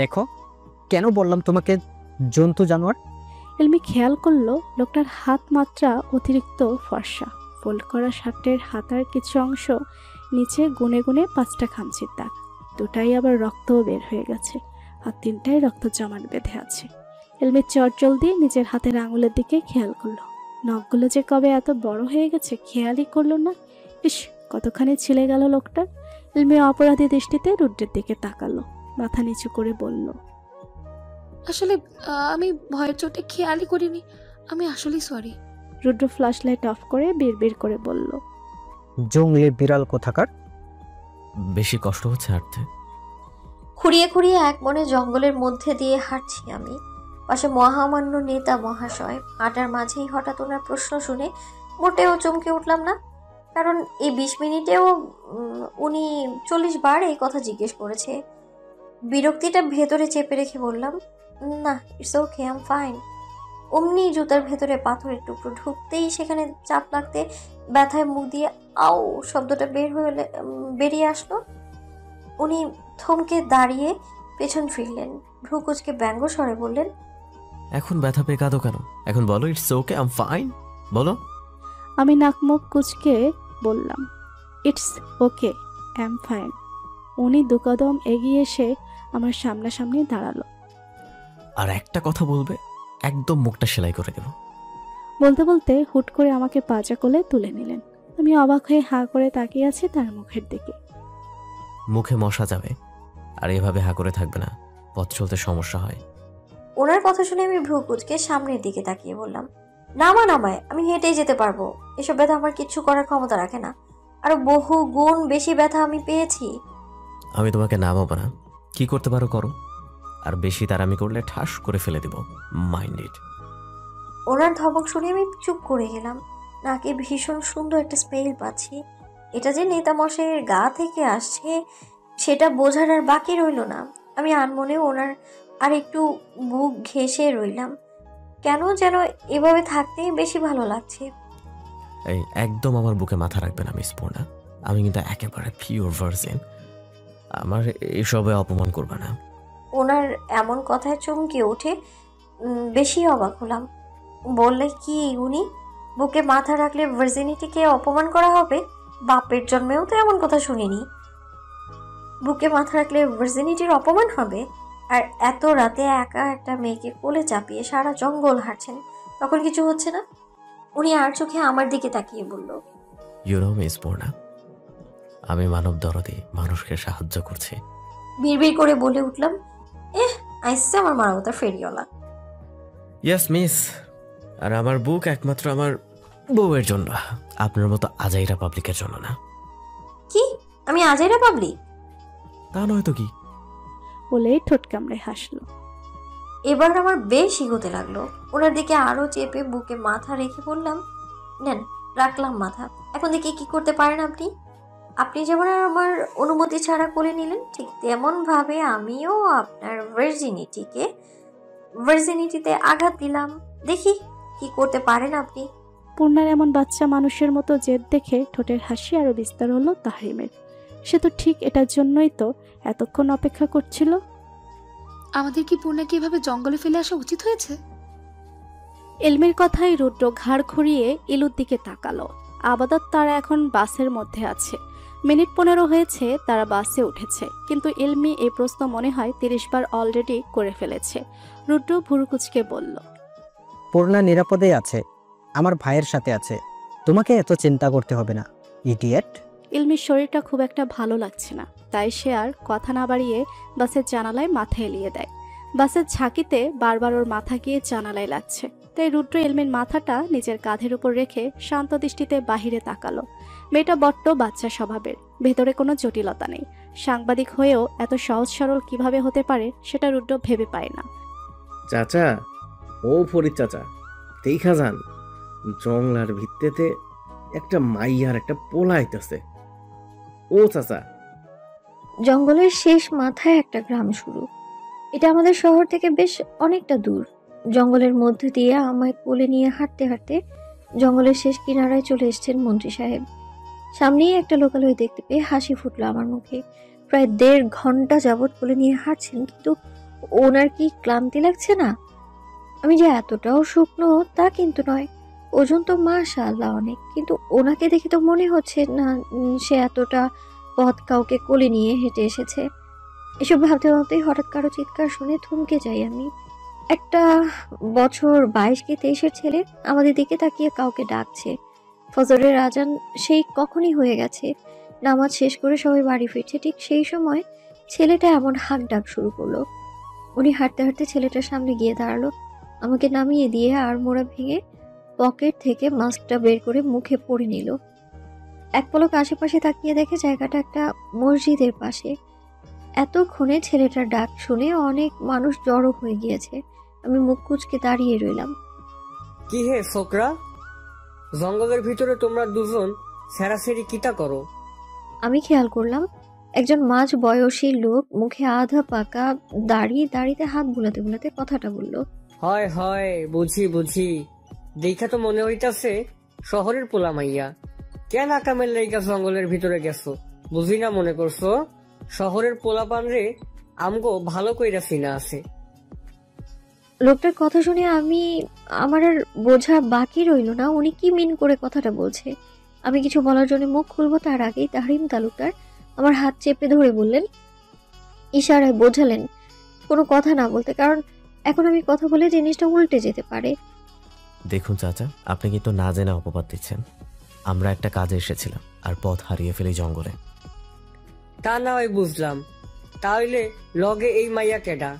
দেখো, কেন বললাম তোমাকে জন্তু জানোয়ার? ইলমি খেয়াল করলো লোকটার হাত মাত্রা অতিরিক্ত ফর্সা। ফোল্ড করা শার্টের হাতার কিছু অংশ নিচে গুনে গুনে 5টা খামচির দাগ, দুটাই আবার রক্তও বের হয়ে গেছে, আর 3টাই রক্ত জমাট বেঁধে আছে। ইলমি চটজলদি নিজের হাতের আঙুলের দিকে খেয়াল করলো। নখগুলো যে কবে এত বড় হয়ে গেছে খেয়ালই করলো না। ইস, কতখানি ছিলে গেল লোকটার। ইলমি অপরাধী দৃষ্টিতে রুদ্রের দিকে তাকালো, মাথা নিচু করে বলল, আসলে আমি ভয়ের চোটে খেয়ালই করিনি, আমি আসলেই সরি। রুদ্র ফ্ল্যাশ লাইট অফ করে বিড়বিড় করে বলল, জঙ্গলি বিড়াল কোথাকার। বেশি কষ্ট হচ্ছে হাঁটতে? খুঁড়িয়ে খুঁড়িয়ে এক মনে জঙ্গলের মধ্যে দিয়ে হাঁটছি আমি। পাশে মহামান্য নেতা মহাশয়। হাঁটার মাঝেই হঠাৎ ওনার প্রশ্ন শুনে মোটেও চমকে উঠলাম না, কারণ এই 20 মিনিটেও উনি 40 বার এই কথা জিজ্ঞেস করেছে। বিরক্তিটা ভেতরে চেপে রেখে বললাম, না, it's okay, I am fine. অমনি জুতার ভেতরে পাথরের টুকরো ঢুকতেই সেখানে চাপ লাগতে ব্যথায় মুখ দিয়ে আও শব্দটা বেরিয়ে আসলো। উনি থমকে দাঁড়িয়ে পেছন ফিরলেন, ভ্রু কুচকে ব্যঙ্গ স্বরে বললেন, এখন ব্যথা পেয়ে কাঁদো কেন? এখন বলো it's okay, I am fine, বলো। আমি নাক মুখ কুচকে বললাম, it's okay, I am fine. উনি 2 কদম এগিয়ে এসে আমার সামনাসামনি দাঁড়ালো। আর একটা কথা বলবে, একদম মুখটা সেলাই করে দেব। বলতে বলতে হুট করে আমাকে পাজা কোলে তুলে নিলেন। আমি অবাক হয়ে হাঁ করে তাকিয়ে আছি তার মুখের দিকে। মুখে মশা যাবে, আর এভাবে হা করে থাকবে না, পথ চলতে সমস্যা হয়। ওনার কথা শুনে আমি ভ্রু কুচকে সামনের দিকে তাকিয়ে বললাম, নামায়, আমি হেঁটেই যেতে পারবো। এসব ব্যথা আমার কিচ্ছু করার ক্ষমতা রাখে না, আরো বহু গুণ বেশি ব্যথা আমি পেয়েছি। আমি তোমাকে নামাবো না, কি করতে পারো করো, আর বেশি তাড়ামি করলে ঠাস করে ফেলে দেব, মাইন্ড ইট। ওনার ধমক শুনে আমি চুপ করে গেলাম। নাকে ভীষণ সুন্দর একটা স্মেল পাচ্ছি। এটা যে নেতা মশাইয়ের গা থেকে আসছে সেটা বোঝার আর বাকি রইল না। আমি আনমনে ওনার আর একটু বুক ঘেঁষে রইলাম। কেন যেন এভাবে থাকতেই বেশি ভালো লাগছে। এই একদম আমার বুকে মাথা রাখবে না মিস পূর্ণা, আমি কিন্তু একেবারে পিওর ভার্জিন, আমার এসবে অপমান করবে না। ওনার এমন কথায় চমকে উঠে বেশি অবাক হলাম। বললে কি উনি বুকে মাথা রাখলে ভার্জিনিটিকে অপমান করা হবে? বাপের জন্মেও তো এমন কথা শুনিনি। বুকে মাথা রাখলে ভার্জিনিটির অপমান হবে? আর এত রাতে একা একটা মেয়েকে কোলে চাপিয়ে সারা জঙ্গল হাঁটছেন, তখন কিছু হচ্ছে না? উনি আর চোখে আমার দিকে তাকিয়ে বলল, ইউ নো মিস পূর্ণা, আমি মানব দরদে মানুষকে সাহায্য করছি। বিড়বিড় করে বলে উঠলাম, আইসছে আমার মানবতার ফেরিওয়ালা। ইয়েস মিস, আর আমার বুক একমাত্র আমার বউয়ের জন্য, আপনার মতো আজাইরা পাবলিকের জন্য না। কি আমি আজাইরা পাবলিক? তা নয় তো কি। বলেই ঠোঁট কামড়ে হাসলো। এবার আমার বেশ ইগোতে লাগলো। ওনার দিকে আরো চেপে বুকে মাথা রেখে বললাম, নেন রাখলাম মাথা, এখন দেখি কি করতে পারেন আপনি। আপনি যেমন আমার অনুমতি ছাড়া কোলে নিলেন, ঠিক তেমন ভাবে আমিও আপনার ভার্জিনিটিতে আঘাত দিলাম। দেখি কি করতে পারেন আপনি। পূর্ণার এমন বাচ্চা মানুষের মতো জেদ দেখে ঠোঁটের হাসি আরো বিস্তার হলো তাহরিমের। সে তো ঠিক এটার জন্যই তো এতক্ষণ অপেক্ষা করছিল। আমাদের কি পূর্ণাকে এভাবে জঙ্গলে ফেলে আসা উচিত হয়েছে? এলমির কথায় রুদ্র ঘাড় ঘুরিয়ে ইলুর দিকে তাকালো। আপাতত তারা এখন বাসের মধ্যে আছে। মিনিট 15 হয়েছে তারা বাসে উঠেছে, কিন্তু এলমি এই প্রশ্ন মনে হয় 30 বার অলরেডি করে ফেলেছে। রুদ্র ভুরুকুচকে বলল, পূর্ণা নিরাপদে আছে, আমার ভাইয়ের সাথে আছে, তোমাকে এত চিন্তা করতে হবে না ইডিয়েট। ইলমির শরীরটা খুব একটা ভালো লাগছে না, তাই সে আর কথা না বাড়িয়ে বাসের জানালায় মাথা এলিয়ে দেয়। বাসের ঝাঁকিতে বারবার ওর মাথা গিয়ে জানালায় লাগছে, তাই রুদ্র এলমির মাথাটা নিজের কাঁধের উপর রেখে শান্ত দৃষ্টিতে বাহিরে তাকালো। মেয়েটা বড্ড বাচ্চা স্বভাবের, ভেতরে কোনো জটিলতা নেই। সাংবাদিক হয়েও এত সহজ সরল কিভাবে হতে পারে সেটা রুদ্র ভেবে পায় না। চাচা, ও ফরিদ চাচা, দেখা যান জংলার ভিত্তিতে একটা মাইয়ার একটা পোলা আইতাছে। ও চাচা, জঙ্গলের শেষ মাথায় একটা গ্রাম শুরু। এটা আমাদের শহর থেকে বেশ অনেকটা দূর। জঙ্গলের মধ্যে দিয়ে আমায় কোলে নিয়ে হাঁটতে হাঁটতে জঙ্গলের শেষ কিনারায় চলে এসেছেন মন্ত্রী সাহেব। সামনেই একটা লোকালয় দেখতে পেয়ে হাসি ফুটলো আমার মুখে। প্রায় 1.5 ঘন্টা যাবৎ কোলে নিয়ে হাঁটছেন, কিন্তু ওনার কি ক্লান্তি লাগছে না? আমি যে এতটাও শুকনো তা কিন্তু নয়। ওজন তো মাশাআল্লাহ অনেক, কিন্তু ওনাকে দেখে তো মনে হচ্ছে না সে এতটা পথ কাউকে কোলে নিয়ে হেঁটে এসেছে। এসব ভাবতে ভাবতেই হঠাৎ কারো চিৎকার শুনে থমকে যাই আমি। একটা বছর 22 কি 23-এর ছেলে আমাদের দিকে তাকিয়ে কাউকে ডাকছে। ফজরের আজান সেই কখনই হয়ে গেছে। নামাজ শেষ করে সবাই বাড়ি ফিরছে, ঠিক সেই সময় ছেলেটা এমন হাঁক ডাক শুরু করলো। উনি হাঁটতে হাঁটতে ছেলেটার সামনে গিয়ে দাঁড়ালো, আমাকে নামিয়ে দিয়ে আর মোড়া ভেঙে পকেট থেকে মাস্কটা বের করে মুখে পরে নিল। এক পলক আশেপাশে তাকিয়ে দেখে জায়গাটা একটা মসজিদের পাশে। এতক্ষণে ছেলেটার ডাক শুনে অনেক মানুষ জড়ো হয়ে গিয়েছে। আমি মুখ কুঁচকে দাঁড়িয়ে রইলাম। কি হে ছোকরা, জঙ্গলের ভিতরে তোমরা দুজন সেরাসেরি কিটা করো? আমি খেয়াল করলাম একজন মাঝ বয়সী লোক মুখে আধা পাকা দাড়িতে হাত বুলাতে বুলাতে কথাটা বলল। হয় হয়, বুঝি বুঝি, দেখা তো মনে হইতাছে শহরের পোলা মাইয়া। কেন আকামের লাইগা জঙ্গলের ভিতরে গেছো? বুঝি না মনে করছো শহরের পোলা পান রে আমগো ভালো কইরা চিনা আছে। লোকটার কথা শুনে আমার আর বোঝা বাকি রইল না উনি কি মিন করে কথাটা বলছে। আমি কিছু বলার জন্য মুখ খুলবো তার আগেই তাহরিম তালুকদার আমার হাত চেপে ধরে বললেন, ইশারায় বোঝালেন কোনো কথা না বলতে, কারণ এখন আমি কথা বলে জিনিসটা উল্টে যেতে পারে। দেখুন চাচা, আপনি কিন্তু না জেনে অপবাদ দিচ্ছেন। আমরা একটা কাজে এসেছিলাম আর পথ হারিয়ে ফেলি জঙ্গলে। তা না হয় বুঝলাম, তাহলে লগে এই মাইয়া কেডা?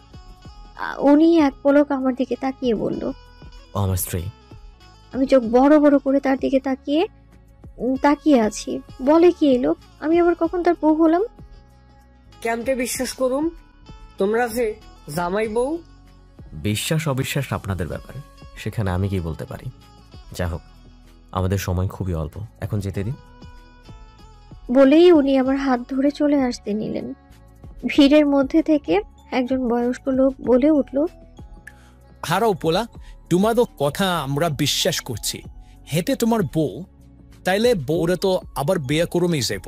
উনি এক পলক আমার দিকে তাকিয়ে বলল, ও আমার স্ত্রী। আমি চোখ বড় বড় করে তার দিকে তাকিয়ে আছি। বলে কি এলো, আমি আবার কখন তার বউ হলাম? কেমতে বিশ্বাস করুম তোমরা যে জামাই বউ? বিশ্বাস অবিশ্বাস আপনাদের ব্যাপার, সেখানে আমি কি বলতে পারি। যা হোক, আমাদের সময় খুবই অল্প, এখন যেতে দিন। বলেই উনি আমার হাত ধরে চলে আসতে নিলেন। ভিড়ের মধ্যে থেকে একজন বয়স্ক লোক বলে উঠল, হারাও পোলা, তোমারও কথা আমরা বিশ্বাস করছি। হেঁটে তোমার বউ, তাইলে বউরে তো আবার বিয়ে করমেই যাইব।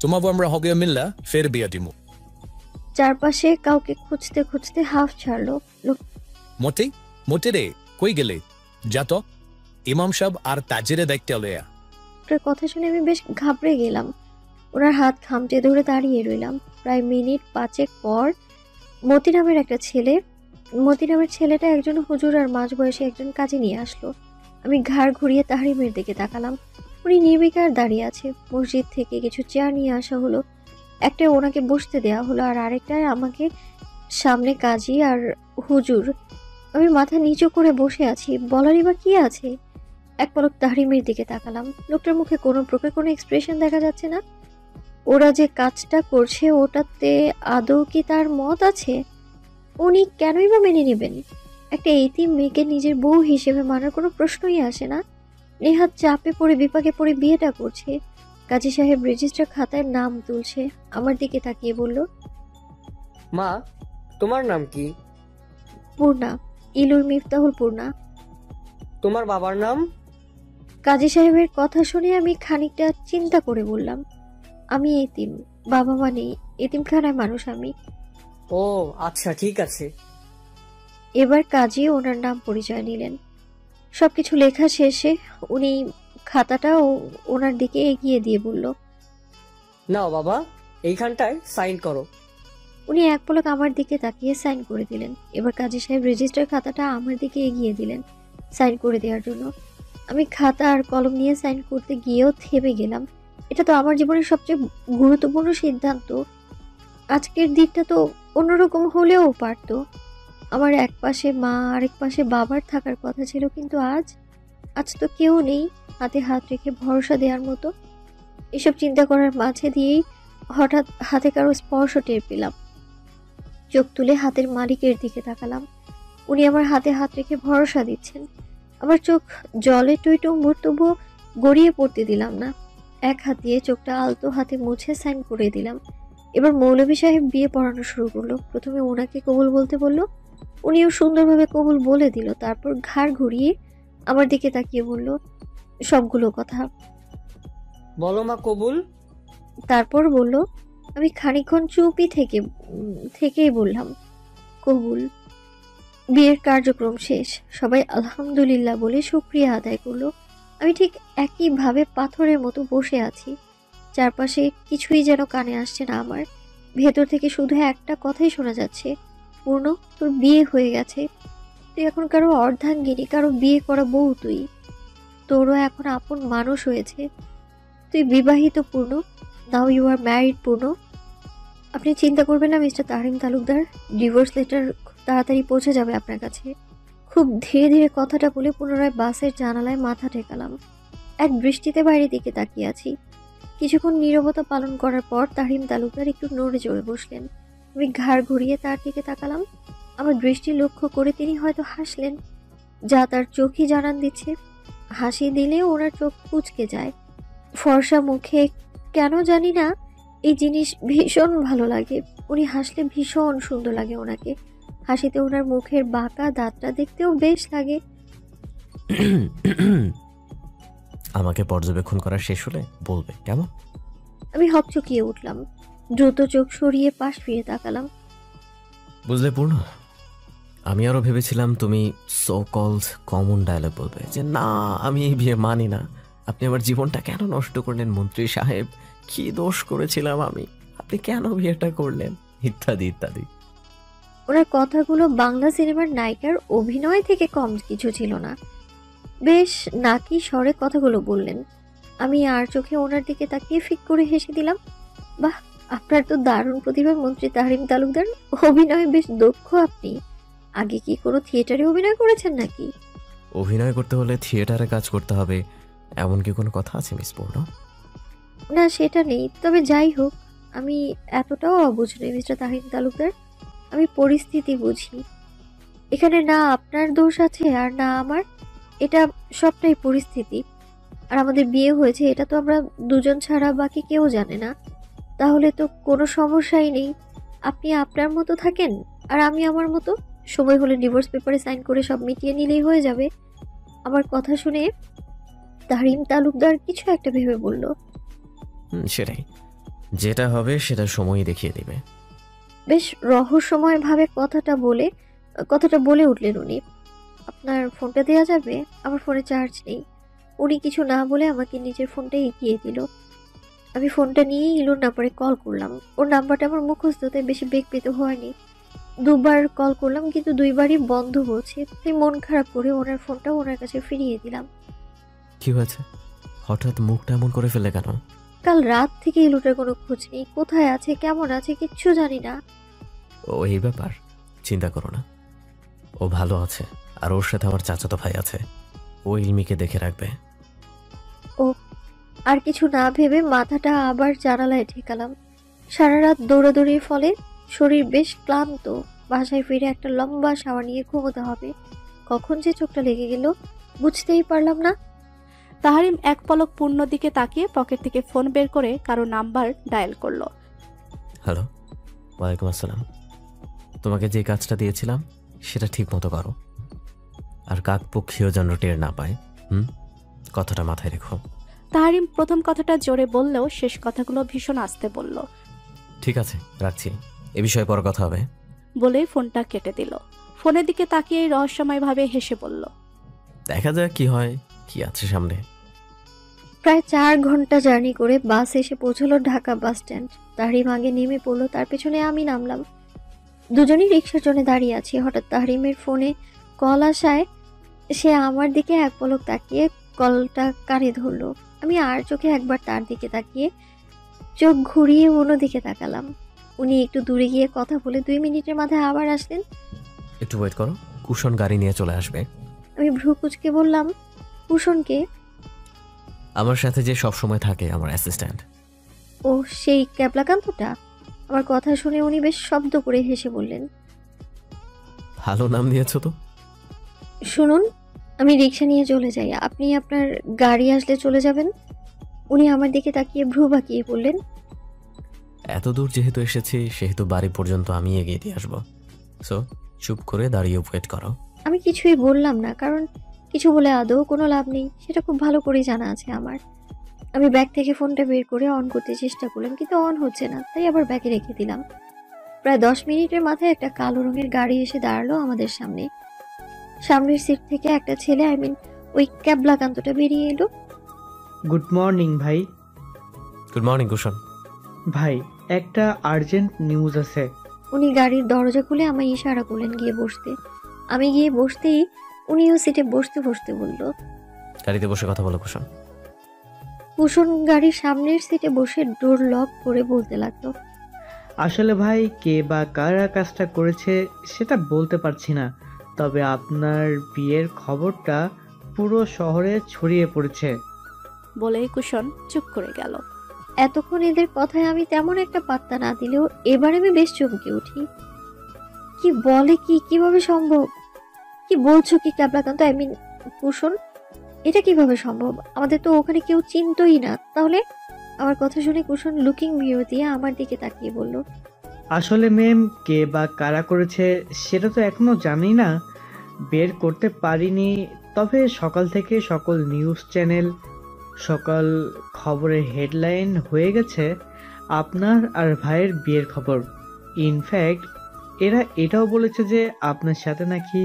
তোমাকে আমরা হগে মিললা ফের বিয়ে দিব। চারপাশে কাউকে খুঁজতে খুঁজতে হাফ ছাড়লো। মতে মতে রে, কই গেলে? যা তো, ইমাম সাহেব আর তাজেরে দায়িত্ব লয়া। লোকটার কথা শুনে আমি বেশ ঘাবড়ে গেলাম। ওনার হাত খামচে ধরে দাঁড়িয়ে রইলাম। প্রায় মিনিট 5 পর মতি নামের ছেলেটা একজন হুজুর আর মাঝ বয়সী একজন কাজী নিয়ে আসলো। আমি ঘাড় ঘুরিয়ে তাহরিমের দিকে তাকালাম। উনি নির্বিকার দাঁড়িয়ে আছে। মসজিদ থেকে কিছু চেয়ার নিয়ে আসা হলো। একটা ওনাকে বসতে দেওয়া হলো, আর আরেকটায় আমাকে। সামনে কাজী আর হুজুর। আমি মাথা নিচু করে বসে আছি, বলারই বা কি আছে। এক পলক তাহরিমের দিকে তাকালাম। লোকটার মুখে কোনো প্রকার কোনো এক্সপ্রেশন দেখা যাচ্ছে না। ওরা যে কাজটা করছে ওটাতে আদৌ কি তার মত আছে? উনি কেনই বা মেনে নেবেন? একটা এতিম মেয়েকে নিজের বউ হিসেবে মানার কোনো প্রশ্নই আসে না। নেহাত চাপে পড়ে বিপাকে পড়ে বিয়েটা করছে। কাজী সাহেব রেজিস্টার খাতায় নাম তুলছে। আমার দিকে তাকিয়ে বলল, মা, তোমার নাম কি? পূর্ণা। ইলুর মিফতাহুল পূর্ণা। তোমার বাবার নাম? কাজী সাহেবের কথা শুনে আমি খানিকটা চিন্তা করে বললাম, আমি এতিম, বাবা মা নেই, এতিমখানায় মানুষ আমি। ও আচ্ছা, ঠিক আছে। এবার কাজী ওনার নাম পরিচয় নিলেন। সবকিছু লেখা শেষে উনি খাতাটাও ওনার দিকে এগিয়ে দিয়ে বলল, নাও বাবা, এইখানটায় সাইন করো। উনি এক পলক আমার দিকে তাকিয়ে সাইন করে দিলেন। এবার কাজী সাহেব রেজিস্টার খাতাটা আমার দিকে এগিয়ে দিলেন সাইন করে দেওয়ার জন্য। আমি খাতা আর কলম নিয়ে সাইন করতে গিয়েও থেমে গেলাম। এটা তো আমার জীবনের সবচেয়ে গুরুত্বপূর্ণ সিদ্ধান্ত। আজকের দিকটা তো অন্যরকম হলেও পারতো। আমার এক পাশে মা, আরেক পাশে বাবার থাকার কথা ছিল, কিন্তু আজ তো কেউ নেই হাতে হাত রেখে ভরসা দেওয়ার মতো। এসব চিন্তা করার মাঝে দিয়েই হঠাৎ হাতে কারো স্পর্শ টের পেলাম। চোখ তুলে হাতের মালিকের দিকে তাকালাম। উনি আমার হাতে হাত রেখে ভরসা দিচ্ছেন। আমার চোখ জলে টইটুম্বুর, তবুও গড়িয়ে পড়তে দিলাম না। এক হাত দিয়ে চোখটা আলতো হাতে মুছে সাইন করে দিলাম। এবার মৌলভী সাহেব বিয়ে পড়ানো শুরু করলো। প্রথমে ওনাকে কবুল বলতে বলল, উনিও সুন্দরভাবে কবুল বলে দিল। তারপর ঘাড় ঘুরিয়ে আমার দিকে তাকিয়ে বলল সবগুলো কথা। বলো মা, কবুল। তারপর বলল, আমি খানিকক্ষণ চুপই থেকেই বললাম, কবুল। বিয়ের কার্যক্রম শেষ। সবাই আলহামদুলিল্লাহ বলে শুকরিয়া আদায় করলো। আমি ঠিক একইভাবে পাথরের মতো বসে আছি। চারপাশে কিছুই যেন কানে আসছে না আমার। ভেতর থেকে শুধু একটা কথাই শোনা যাচ্ছে, পূর্ণ, তোর বিয়ে হয়ে গেছে। তুই এখন কারো অর্ধাঙ্গিনী, কারো বিয়ে করা বউ। তোরও এখন আপন মানুষ হয়েছে। তুই বিবাহিত পূর্ণ। নাও ইউ আর ম্যারিড পূর্ণ। আপনি চিন্তা করবেন না mister Tahrim Talukdar, divorce letter খুব তাড়াতাড়ি পৌঁছে যাবে আপনার কাছে। খুব ধীরে ধীরে কথাটা বলে পুনরায় বাসের জানালায় মাথা ঠেকালাম। এক দৃষ্টিতে বাইরের দিকে তাকিয়ে আছি। কিছুক্ষণ নীরবতা পালন করার পর তাহরিম তালুকদার একটু নড়ে চড়ে বসলেন। আমি ঘাড় ঘুরিয়ে তার দিকে তাকালাম। আমার দৃষ্টি লক্ষ্য করে তিনি হয়তো হাসলেন, যা তার চোখই জানান দিচ্ছে। হাসি দিলে ওনার চোখ কুঁচকে যায়। ফর্সা মুখে কেন জানি না এই জিনিস ভীষণ ভালো লাগে। উনি হাসলে ভীষণ সুন্দর লাগে ওনাকে। হাসিতে ওনার মুখের বাঁকা দাঁতটা দেখতেও বেশ লাগে। আমাকে পর্যবেক্ষণ করা শেষ হলে বলবে, কেমন? আমি হকচকিয়ে উঠলাম। দ্রুত চোখ সরিয়ে পাশ ফিরে তাকালাম। বুঝলে পূর্ণ, আমি আরো ভেবেছিলাম তুমি সো কলড কমন ডায়লগ বলবে যে না, আমি এই বিয়ে মানি না, আপনি আমার জীবনটা কেন নষ্ট করলেন মন্ত্রী সাহেব, কি দোষ করেছিলাম আমি, আপনি কেন বিয়েটা করলেন, ইত্যাদি ইত্যাদি। ওনার কথাগুলো বাংলা সিনেমার নায়িকার অভিনয় থেকে কম কিছু ছিল না। বেশ নাকি স্বরে কথাগুলো বললেন। আমি আর চোখে ওনার দিকে তাকিয়ে ফিক করে হেসে দিলাম। বাহ, আপনার তো দারুণ প্রতিভা মন্ত্রী তাহরিম তালুকদার। অভিনয়ে বেশ দক্ষ আপনি। আগে কি কোনো থিয়েটারে অভিনয় করেছেন নাকি? অভিনয় করতে হলে থিয়েটারে কাজ করতে হবে, এমন কি কোনো কথা আছে মিস পূর্ণ? না, সেটা নেই। তবে যাই হোক, আমি এতটাও অবুঝ নই মিস্টার তাহরিম তালুকদার। আমি পরিস্থিতি বুঝি। এখানে না আপনার দোষ আছে আর না আমার। এটা সবটাই পরিস্থিতি। আর আমাদের বিয়ে হয়েছে এটা তো আমরা দুজন ছাড়া বাকি কেউ জানে না। তাহলে তো কোনো সমস্যাই নেই। আপনি আপনার মতো থাকেন আর আমি আমার মতো। সময় হলে ডিভোর্স পেপারে সাইন করে সব মিটিয়ে নিলেই হয়ে যাবে। আমার কথা শুনে তাহরিম তালুকদার কিছু একটা ভেবে বলল, সেটাই, যেটা হবে সেটা সময়ই দেখিয়ে দিবে। বেশ রহস্যময় ভাবে কথাটা বলে উঠলেন উনি। আপনার ফোনটা দেওয়া যাবে? আমার ফোনে চার্জ নেই। উনি কিছু না বলে আমাকে নিজের ফোনটা এগিয়ে দিল। আমি ফোনটা নিয়ে ইলুর নাম্বারে কল করলাম। ওর নাম্বারটা আমার মুখস্থ, তাই বেশি বেগ পেতে হয়নি। দুবার কল করলাম কিন্তু দুইবারই বন্ধ বলছে। তাই মন খারাপ করে ওনার ফোনটা ওনার কাছে ফিরিয়ে দিলাম। কি হয়েছে, হঠাৎ মুখটা এমন করে ফেলে কেন? কাল রাত থেকে ইলুটার কোনো খোঁজ নেই। কোথায় আছে, কেমন আছে, কিচ্ছু জানি না। ও এই ব্যাপার, চিন্তা করো না, ও ভালো আছে। আর ওর সাথে আমার চাচাতো ভাই আছে, ও ইলমিকে দেখে রাখবে। ও, আর কিছু না ভেবে মাথাটা আবার জানালায় ঠেকালাম। সারা রাত দৌড়াদৌড়ির ফলে শরীর বেশ ক্লান্ত। বাসায় ফিরে একটা লম্বা শাওয়ার নিয়ে ঘুমোতে হবে। কখন যে চোখটা লেগে গেল বুঝতেই পারলাম না। তাহরিম এক পলক পূর্ণ দিকে তাকিয়ে পকেট থেকে ফোন বের করে কারো নাম্বার ডায়াল করলো। হ্যালো, ওয়ালাইকুম আসসালাম। তোমাকে যে কাজটা দিয়েছিলাম সেটা ঠিক মতো করো, আর কাকপক্ষীও যেন টের না পায়। কথাটা মাথায় রেখো। তাহরিম প্রথম কথাটা জোরে বললেও শেষ কথাগুলো ভীষণ আস্তে বলল। ঠিক আছে, রাখছি, এ বিষয়ে পরে কথা হবে। বলেই ফোনটা কেটে দিল। ফোনের দিকে তাকিয়ে রহস্যময়ভাবে হেসে বলল, দেখা যাক কি হয়, কি আছে সামনে। প্রায় 4 ঘন্টা জার্নি করে বাস এসে পৌঁছলো ঢাকা বাস স্ট্যান্ড। তাহরিম আগে নেমে পড়লো, তার পেছনে আমি নামলাম। দুজনই রিক্সার জন্য দাঁড়িয়ে আছি। হঠাৎ তাহরিমের ফোনে কল আসায় সে আমার দিকে এক পলক তাকিয়ে কলটা কানে ধরলো। আমি আর চোখে একবার তার দিকে তাকিয়ে চোখ ঘুরিয়ে অন্যদিকে তাকালাম। উনি একটু দূরে গিয়ে কথা বলে 2 মিনিটের মাথায় আবার আসলেন। একটু ওয়েট করো, কুশন গাড়ি নিয়ে চলে আসবে। আমি ভ্রু কুঁচকে বললাম, কুশনকে? আমার সাথে যে সব সময় থাকে, আমার অ্যাসিস্ট্যান্ট। ও, সেই ক্যাবলাকান্তটা? আমার কথা শুনে উনি বেশ শব্দ করে হেসে বললেন, ভালো নাম দিয়েছো তো। শুনুন, আমি রিক্সা নিয়ে চলে যাই, আপনি আপনার গাড়ি আসলে চলে যাবেন। উনি আমার দিকে তাকিয়ে ভ্রু বাঁকিয়ে বললেন, এত দূর যেহেতু এসেছি সেহেতু বাড়ি পর্যন্ত আমি এগিয়ে দিয়ে আসবো। সো চুপ করে দাঁড়িয়ে ওয়েট করো। আমি কিছুই বললাম না, কারণ কিছু বলে আদৌ কোনো লাভ নেই, সেটা খুব ভালো করে জানা আছে আমার। আমি ব্যাগ থেকে ফোনটা বের করে অন করতে চেষ্টা করলাম কিন্তু অন হচ্ছে না, তাই আবার ব্যাগে রেখে দিলাম। প্রায় 10 মিনিটের মাথায় একটা কালো রঙের গাড়ি এসে দাঁড়ালো আমাদের সামনে। সামনের সিট থেকে একটা ছেলে, ওই ক্যাবলাকান্তটা বেরিয়ে এলো। গুড মর্নিং ভাই। Good morning cushion. ভাই, একটা আর্জেন্ট নিউজ আছে। উনি গাড়ির দরজা খুলে আমায় ইশারা করলেন গিয়ে বসতে। আমি গিয়ে বসতেই উনিও সিটে বসতে বসতে বলল, গাড়িতে বসে কথা বলো কুশন। কুশন গাড়ির সামনের সিটে বসে ডোর লক করে বলতে লাগলো, আসলে ভাই, কে বা কারা কাজটা করেছে সেটা বলতে পারছি না, তবে আপনার বিয়ের খবরটা পুরো শহরে ছড়িয়ে পড়েছে। বলেই কুশন চুপ করে গেল। এতক্ষণ এদের কথায় আমি তেমন একটা পাত্তা না দিলেও এবার আমি বেশ চমকে উঠি। কি বলে, কিভাবে সম্ভব? কি বলছো কি ক্যাবলাকান্ত, কুশন? এটা কিভাবে সম্ভব? আমাদের তো ওখানে কেউ চিনতই না। তাহলে? আমার কথা শুনে কুশন লুকিং মিরর দিয়ে আমার দিকে তাকিয়ে বলল, আসলে ম্যাম, কে বা কারা করেছে সেটা তো এখনো জানি না, বের করতে পারিনি। তবে সকাল থেকে সকল নিউজ চ্যানেল, সকাল খবরের হেডলাইন হয়ে গেছে আপনার আর ভাইয়ের বিয়ের খবর। ইনফ্যাক্ট এরা এটাও বলেছে যে আপনার সাথে নাকি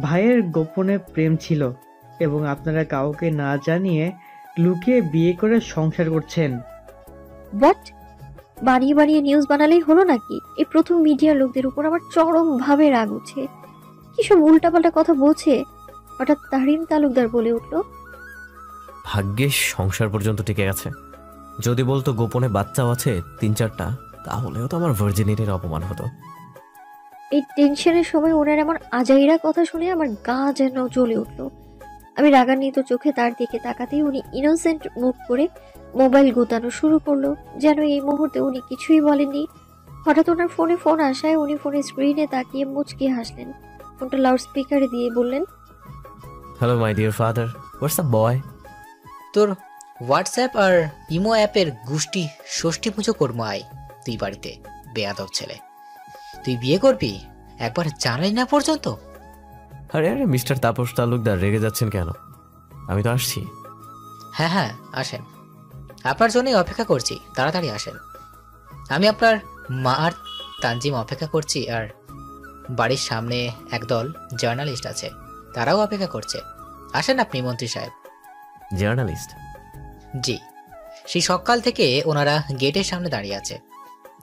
ভাইয়ের গোপনে প্রেম ছিল এবং আপনারা কাউকে না জানিয়ে লুকিয়ে বিয়ে করে সংসার করছেন। হোয়াট? বানিয়ে বানিয়ে নিউজ বানালেই হলো নাকি? এই প্রথম মিডিয়ার লোকদের উপর আমার চরমভাবে রাগ উঠছে। কি সব উল্টাপাল্টা কথা বলছে। হঠাৎ তাহরিম তালুকদার বলে উঠল, ভাগ্যিস সংসার পর্যন্ত টিকে গেছে। যদি বলতো গোপনে বাচ্চাও আছে 3-4টা, তাহলেও তো আমার ভার্জিনিটির অপমান হতো। এই টেনশনের সময় ওনার এমন আজাইরা কথা শুনে আমার গা যেন জ্বলে উঠল। আমি রাগান্বিত চোখে তার দিকে তাকাতেই উনি ইনোসেন্ট মুখ করে মোবাইল গোতানো শুরু করলো, যেন এই মুহূর্তে উনি কিছুই বলেননি। হঠাৎ ওনার ফোন আসায় উনি ফোনের স্ক্রিনে তাকিয়ে মুচকি হাসলেন। ফোনটা লাউড স্পিকারে দিয়ে বললেন, hello my dear father, what's up boy? তোর হোয়াটসঅ্যাপ আর ইমো অ্যাপের গোষ্ঠী ষষ্ঠী পুজো করবো, আয় তুই বাড়িতে। বেয়াদব ছেলে। তুই বিয়ে করবি একবার জানালি না পর্যন্ত? আরে আরে মিস্টার তাপস তালুকদার, রেগে যাচ্ছেন কেন? আমি তো আসছি। হ্যাঁ হ্যাঁ আসেন, আপনার জন্যই অপেক্ষা করছি, তাড়াতাড়ি আসেন। আমি আপনার মা আর তানজিম অপেক্ষা করছি, আর বাড়ির সামনে একদল জার্নালিস্ট আছে, তারাও অপেক্ষা করছে। আসেন আপনি মন্ত্রী সাহেব। জার্নালিস্ট? জি, সেই সকাল থেকে ওনারা গেটের সামনে দাঁড়িয়ে আছে।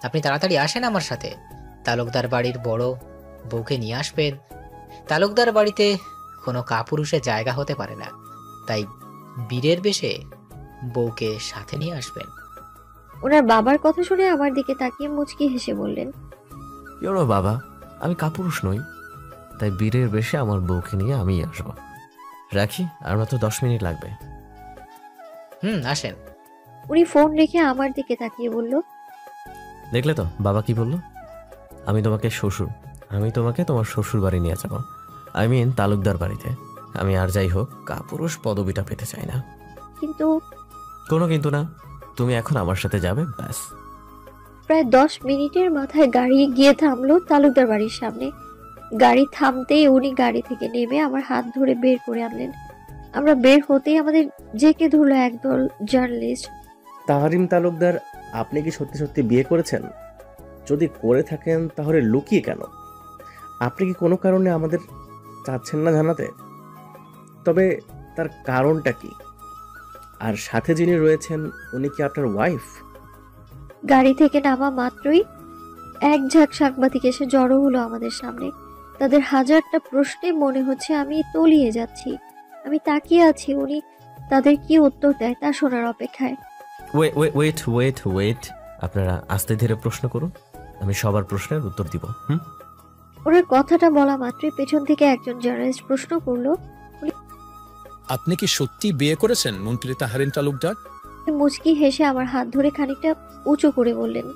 আপনি তাড়াতাড়ি আসেন আমার সাথে। তালুকদার বাড়ির বড় বউকে নিয়ে আসবেন। তালুকদার বাড়িতে কোনো কাপুরুষের জায়গা হতে পারে না, তাই বীরের বেশে বউকে সাথে নিয়ে আসবেন। ওনার বাবার কথা শুনে আমার দিকে তাকিয়ে মুচকি হেসে বললেন, ইয়োর বাবা, আমি কাপুরুষ নই, তাই বীরের বেশে আমার বউকে নিয়ে আমি আসবো। রাখি, আর মাত্র 10 মিনিট লাগবে। আসেন। উনি ফোন রেখে আমার দিকে তাকিয়ে বলল, দেখলে তো বাবা কি বললো? আমি তোমাকে তোমার শ্বশুর বাড়ি নিয়ে যাবো, আই মিন তালুকদার বাড়িতে। আমি আর যাই হোক কাপুরুষ পদবিটা পেতে চাই না। কিন্তু কোনো কিন্তু না, তুমি এখন আমার সাথে যাবে, ব্যাস। প্রায় 10 মিনিটের মাথায় গাড়ি গিয়ে থামলো তালুকদার বাড়ির সামনে। গাড়ি থামতেই উনি গাড়ি থেকে নেমে আমার হাত ধরে বের করে আনলেন। আমরা বের হতেই আমাদের জেকে ধরলো একদল জার্নালিস্ট। তাহরিম তালুকদার, আপনি কি সত্যি সত্যি বিয়ে করেছেন? যদি করে থাকেন তাহলে লুকিয়ে কেন? আপনি কি কোনো কারণে আমাদের চাচ্ছেন না জানাতে? তবে তার কারণটা কি? আর সাথে যিনি রয়েছেন উনি কি আপনার ওয়াইফ? গাড়ি থেকে নামা মাত্রই এক ঝাঁক সাংবাদিক এসে জড়ো হলো আমাদের সামনে। তাদের হাজারটা প্রশ্নে মনে হচ্ছে আমি তলিয়ে যাচ্ছি। আমি তাকিয়ে আছি, উনি তাদের কি উত্তর দেয় তা শোনার অপেক্ষায়। ওয়েট, আপনারা আস্তে ধীরে প্রশ্ন করুন, আমি সবার প্রশ্নের উত্তর দিব। ওনার কথাটা বলা মাত্রই পেছন থেকে একজন জার্নালিস্ট প্রশ্ন করলো, আপনি কি সত্যি বিয়ে করেছেন মন্ত্রী তাহরিম তালুকদার? মুচকি হেসে আমার হাত ধরে খানিকটা উঁচু করে বললেন,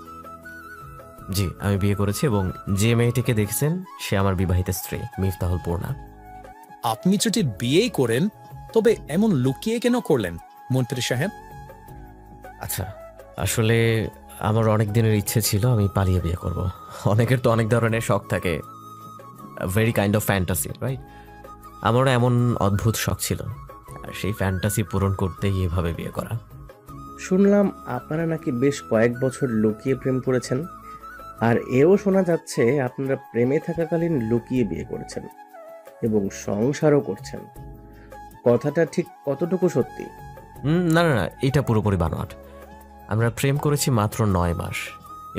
জি, আমি বিয়ে করেছি, এবং যে মেয়েটিকে দেখছেন সে আমার বিবাহিত স্ত্রী মিফতাহুল পূর্ণা। আপনি যদি বিয়েই করেন তবে এমন লুকিয়ে কেন করলেন মন্ত্রী সাহেব? আচ্ছা, আসলে আমার অনেক দিনের ইচ্ছে ছিল আমি পালিয়ে বিয়ে করব। অনেকের তো অনেক ধরনের শখ থাকে, very kind of fantasy, right? আমারও এমন অদ্ভুত শখ ছিল, আর সেই ফ্যান্টাসি পূরণ করতেই এভাবে বিয়ে করা। শুনলাম আপনারা নাকি বেশ কয়েক বছর লুকিয়ে প্রেম করেছেন, আর এও শোনা যাচ্ছে আপনারা প্রেমে থাকাকালীন লুকিয়ে বিয়ে করেছেন এবং সংসারও করছেন। কথাটা ঠিক কতটুকু সত্যি? না, এটা পুরোপুরি বানোয়াট। আমরা প্রেম করেছি মাত্র 9 মাস,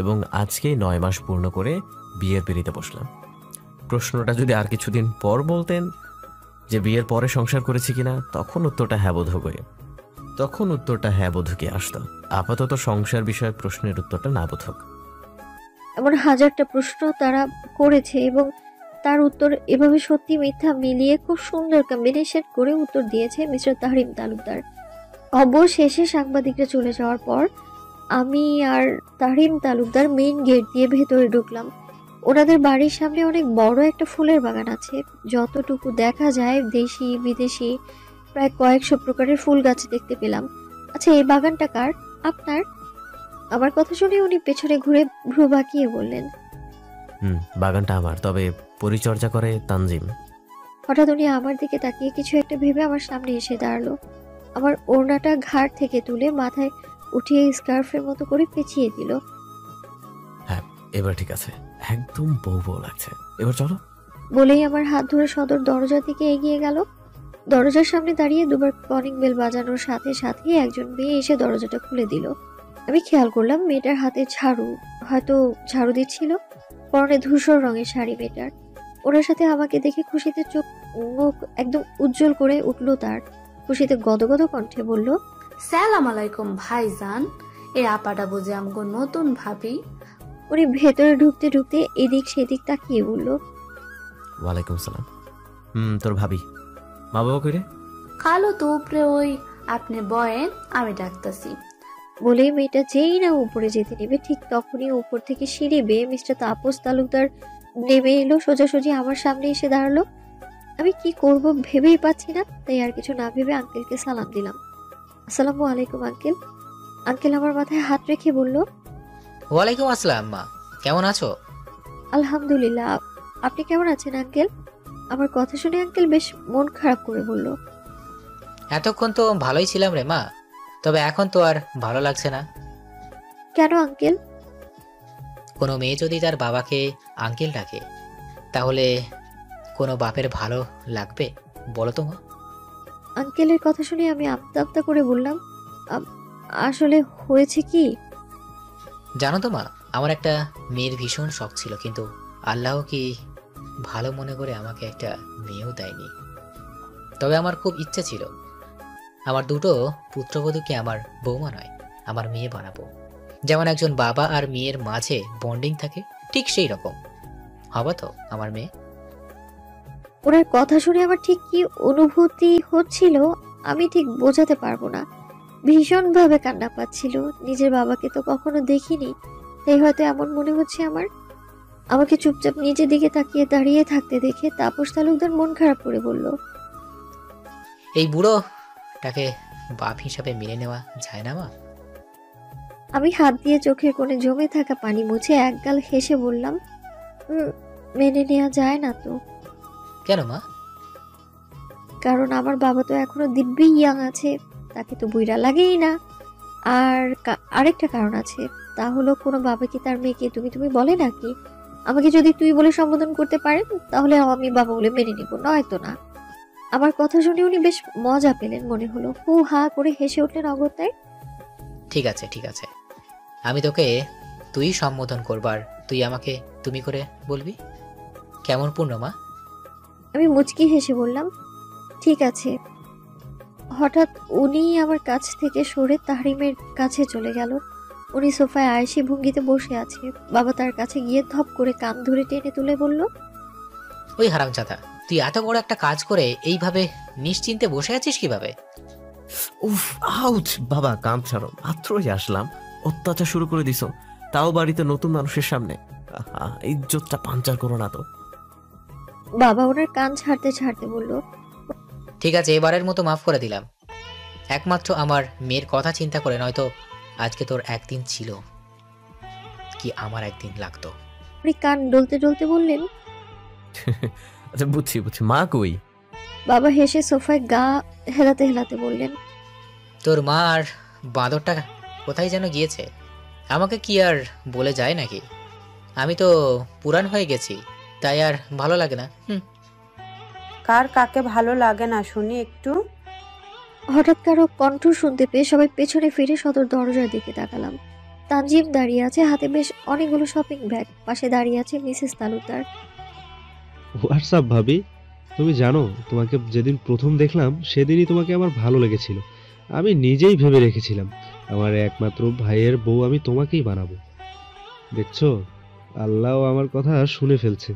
এবং আজকেই 9 মাস পূর্ণ করে বিয়ের পিঁড়িতে বসলাম। প্রশ্নটা যদি আর কিছুদিন পর বলতেন যে বিয়ের পরে সংসার করেছি কিনা, তখন উত্তরটা হ্যাঁ বোধকে আসতো। আপাতত সংসার বিষয়ক প্রশ্নের উত্তরটা না বোধক। এমন হাজারটা প্রশ্ন তারা করেছে এবং তার উত্তর এভাবে সত্যি মিথ্যা মিলিয়ে খুব সুন্দর কম্বিনেশন করে উত্তর দিয়েছে মিস্টার তাহরিম তালুকদার। অবশেষে সাংবাদিকরা চলে যাওয়ার পর আমি আর তাহরিম তালুকদার মেইন গেট দিয়ে ভেতরে ঢুকলাম। ওনাদের বাড়ির সামনে অনেক বড় একটা ফুলের বাগান আছে। যতটুকু দেখা যায় দেশি বিদেশি প্রায় কয়েকশো প্রকারের ফুল গাছ দেখতে পেলাম। আচ্ছা, এই বাগানটা কার? আপনার? আমার কথা শুনে উনি পেছনে ঘুরে ভ্রু বাঁকিয়ে বললেন, বাগানটা আমার, তবে পরিচর্যা করে তানজিম। হঠাৎ উনি আমার দিকে তাকিয়ে কিছু একটা ভেবে আমার সামনে এসে দাঁড়ালো। আমার ওড়নাটা ঘাড় থেকে তুলে মাথায় উঠিয়ে স্কার্ফের মতো করে পেঁচিয়ে দিল। হ্যাঁ, এবার ঠিক আছে, একদম বউ লাগছে, এবার চলো। বলেই আমার হাত ধরে সদর দরজার দিকে এগিয়ে গেল। দরজার সামনে দাঁড়িয়ে দুবার কলিং বেল বাজানোর সাথে সাথে একজন মেয়ে এসে দরজাটা খুলে দিল। আমি খেয়াল করলাম মেয়েটার হাতে ঝাড়ু, হয়তো ঝাড়ু দিচ্ছিল। পরনে ধূসর রঙের শাড়ি মেয়েটার। ওনার সাথে আমাকে দেখে খুশিতে চোখ মুখ একদম উজ্জ্বল করে উঠলো তার। খুশিতে গদগদ কণ্ঠে বলল, সালাম আলাইকুম ভাইজান, এই আপাটা বুঝে আমগো নতুন ভাবি। উনি ভেতরে ঢুকতে ঢুকতে এদিক সেদিক তাকিয়ে বলল, ওয়ালাইকুম সালাম। তোর ভাবি? মা বাবা কইরে? খালো তো উপরে, ওই আপনি বয়েন, আমি ডাকতাছি। বলে মেয়েটা যেই না উপরে যেতে নেবে ঠিক তখনই উপর থেকে সিঁড়ি বেয়ে মিস্টার তাপস তালুকদার নেমে এলো। সোজাসুজি আমার সামনে এসে দাঁড়ালো। আমি কি করব ভেবেই পাচ্ছি না, তাই আর কিছু না ভেবে আঙ্কেলকে সালাম দিলাম। আসসালামু আলাইকুম আঙ্কেল। আঙ্কেল আমার মাথায় হাত রেখে বলল, ওয়ালাইকুম আসসালাম মা, কেমন আছো? আলহামদুলিল্লাহ। আপনি কেমন আছেন আঙ্কেল? আমার কথা শুনে আঙ্কেল বেশ মন খারাপ করে বলল। এতক্ষণ তো ভালোই ছিলাম রে মা, তবে এখন তো আর ভালো লাগছে না। কেন আঙ্কেল? কোনো মেয়ে যদি তার বাবাকে আঙ্কেল ডাকে, তাহলে কোনো বাপের ভালো লাগবে বলো তো মা? আঙ্কেলের কথা শুনে আমি আমতা আমতা করে বললাম, আসলে হয়েছে কি জানো তো মা, আমার একটা মেয়ের ভীষণ শখ ছিল, কিন্তু আল্লাহ কি ভালো মনে করে আমাকে একটা মেয়েও দেয়নি। তবে আমার খুব ইচ্ছে ছিল আমার দুটো পুত্রবধূকে আমার বৌমা নয়, আমার মেয়ে বানাবো। যেমন একজন বাবা আর মেয়ের মাঝে বন্ডিং থাকে, ঠিক সেই রকম হবে তো আমার মেয়ে। ওনার কথা শুনে আমার ঠিক কি অনুভূতি হচ্ছিল আমি ঠিক বোঝাতে পারবো না। ভীষণভাবে কান্না পাচ্ছিল। নিজের বাবাকে তো কখনো দেখিনি, তাই হয়তো এমন মনে হচ্ছে আমার। আমাকে চুপচাপ নিজের দিকে তাকিয়ে দাঁড়িয়ে থাকতে দেখে তাপস তালুকদার মন খারাপ করে বলল, এই বুড়োটাকে বাপ হিসাবে মেনে নেওয়া যায় না মা? আমি হাত দিয়ে চোখের কোণে জমে থাকা পানি মুছে একগাল হেসে বললাম, মেনে নেওয়া যায় না তো। কেন মা? কারণ আমার বাবা তো এখনো দিব্যি ইয়াং আছে, তাকে তো বুইড়া লাগেই না। আর আরেকটা কারণ আছে, তা হলো কোনো বাবা কি তার মেয়েকে তুমি তুমি বলে নাকি? আমাকে যদি তুই বলে সম্বোধন করতে পারেন তাহলে আমি বাবা বলে মেনে নিব, নয়তো না। আমার কথা শুনে উনি বেশ মজা পেলেন মনে হলো, হু হা করে হেসে উঠলেন অগত্যায়। ঠিক আছে ঠিক আছে, আমি তোকে তুই সম্বোধন করবার, তুই আমাকে তুমি করে বলবি। কেমন পূর্ণমা? আমি মুচকি হেসে বললাম, ঠিক আছে। হঠাৎ উনি আমার কাছ থেকে সরে তাহরিমের কাছে চলে গেল। উনি সোফায় আয়েশি ভঙ্গিতে বসে আছে। বাবা তার কাছে গিয়ে ধপ করে কান ধরে টেনে তুলে বলল, ওই হারামজাদা, তুই এত বড় একটা কাজ করে এইভাবে নিশ্চিন্তে বসে আছিস কিভাবে? উফ, আউচ! বাবা কাম ছাড়ো, মাত্রই আসলাম, অত্যাচার শুরু করে দিছো, তাও বাড়িতে নতুন মানুষের সামনে। ইজ্জতটা পাঞ্চার করো না তো। বাবা ওনার কান ছাড়তে ছাড়তে বলল, ঠিক আছে, এবারের মতো মাফ করে দিলাম। একমাত্র আমার মেয়ের কথা চিন্তা করে, নয়তো আজকে তোর একদিন ছিল কি আমার একদিন লাগতো। উনি কান ডলতে ডলতে বললেন, আচ্ছা বুঝছি বুঝছি, মা কই? বাবা হেসে সোফায় গা হেলাতে হেলাতে বললেন, তোর মা আর বাঁদরটা কোথায় যেন গিয়েছে, আমাকে কি আর বলে যায় নাকি? আমি তো পুরান হয়ে গেছি, তাই আর ভালো লাগে না। কার কাকে ভালো লাগে না শুনি একটু। হঠাৎ কারো কণ্ঠ শুনতে পেয়ে সবাই পেছনে ফিরে সদর দরজার দিকে তাকালাম। তানজিম দাঁড়িয়ে আছে, হাতে বেশ অনেকগুলো শপিং ব্যাগ। পাশে দাঁড়িয়ে আছে মিসেস তালুকদার। হোয়াটসঅ্যাপ ভাবি, তুমি জানো তোমাকে যেদিন প্রথম দেখলাম সেদিনই তোমাকে আমার ভালো লেগেছিল। আমি নিজেই ভেবে রেখেছিলাম আমার একমাত্র ভাইয়ের বউ আমি তোমাকেই বানাবো। দেখছো, আল্লাহ আমার কথা শুনে ফেলছে,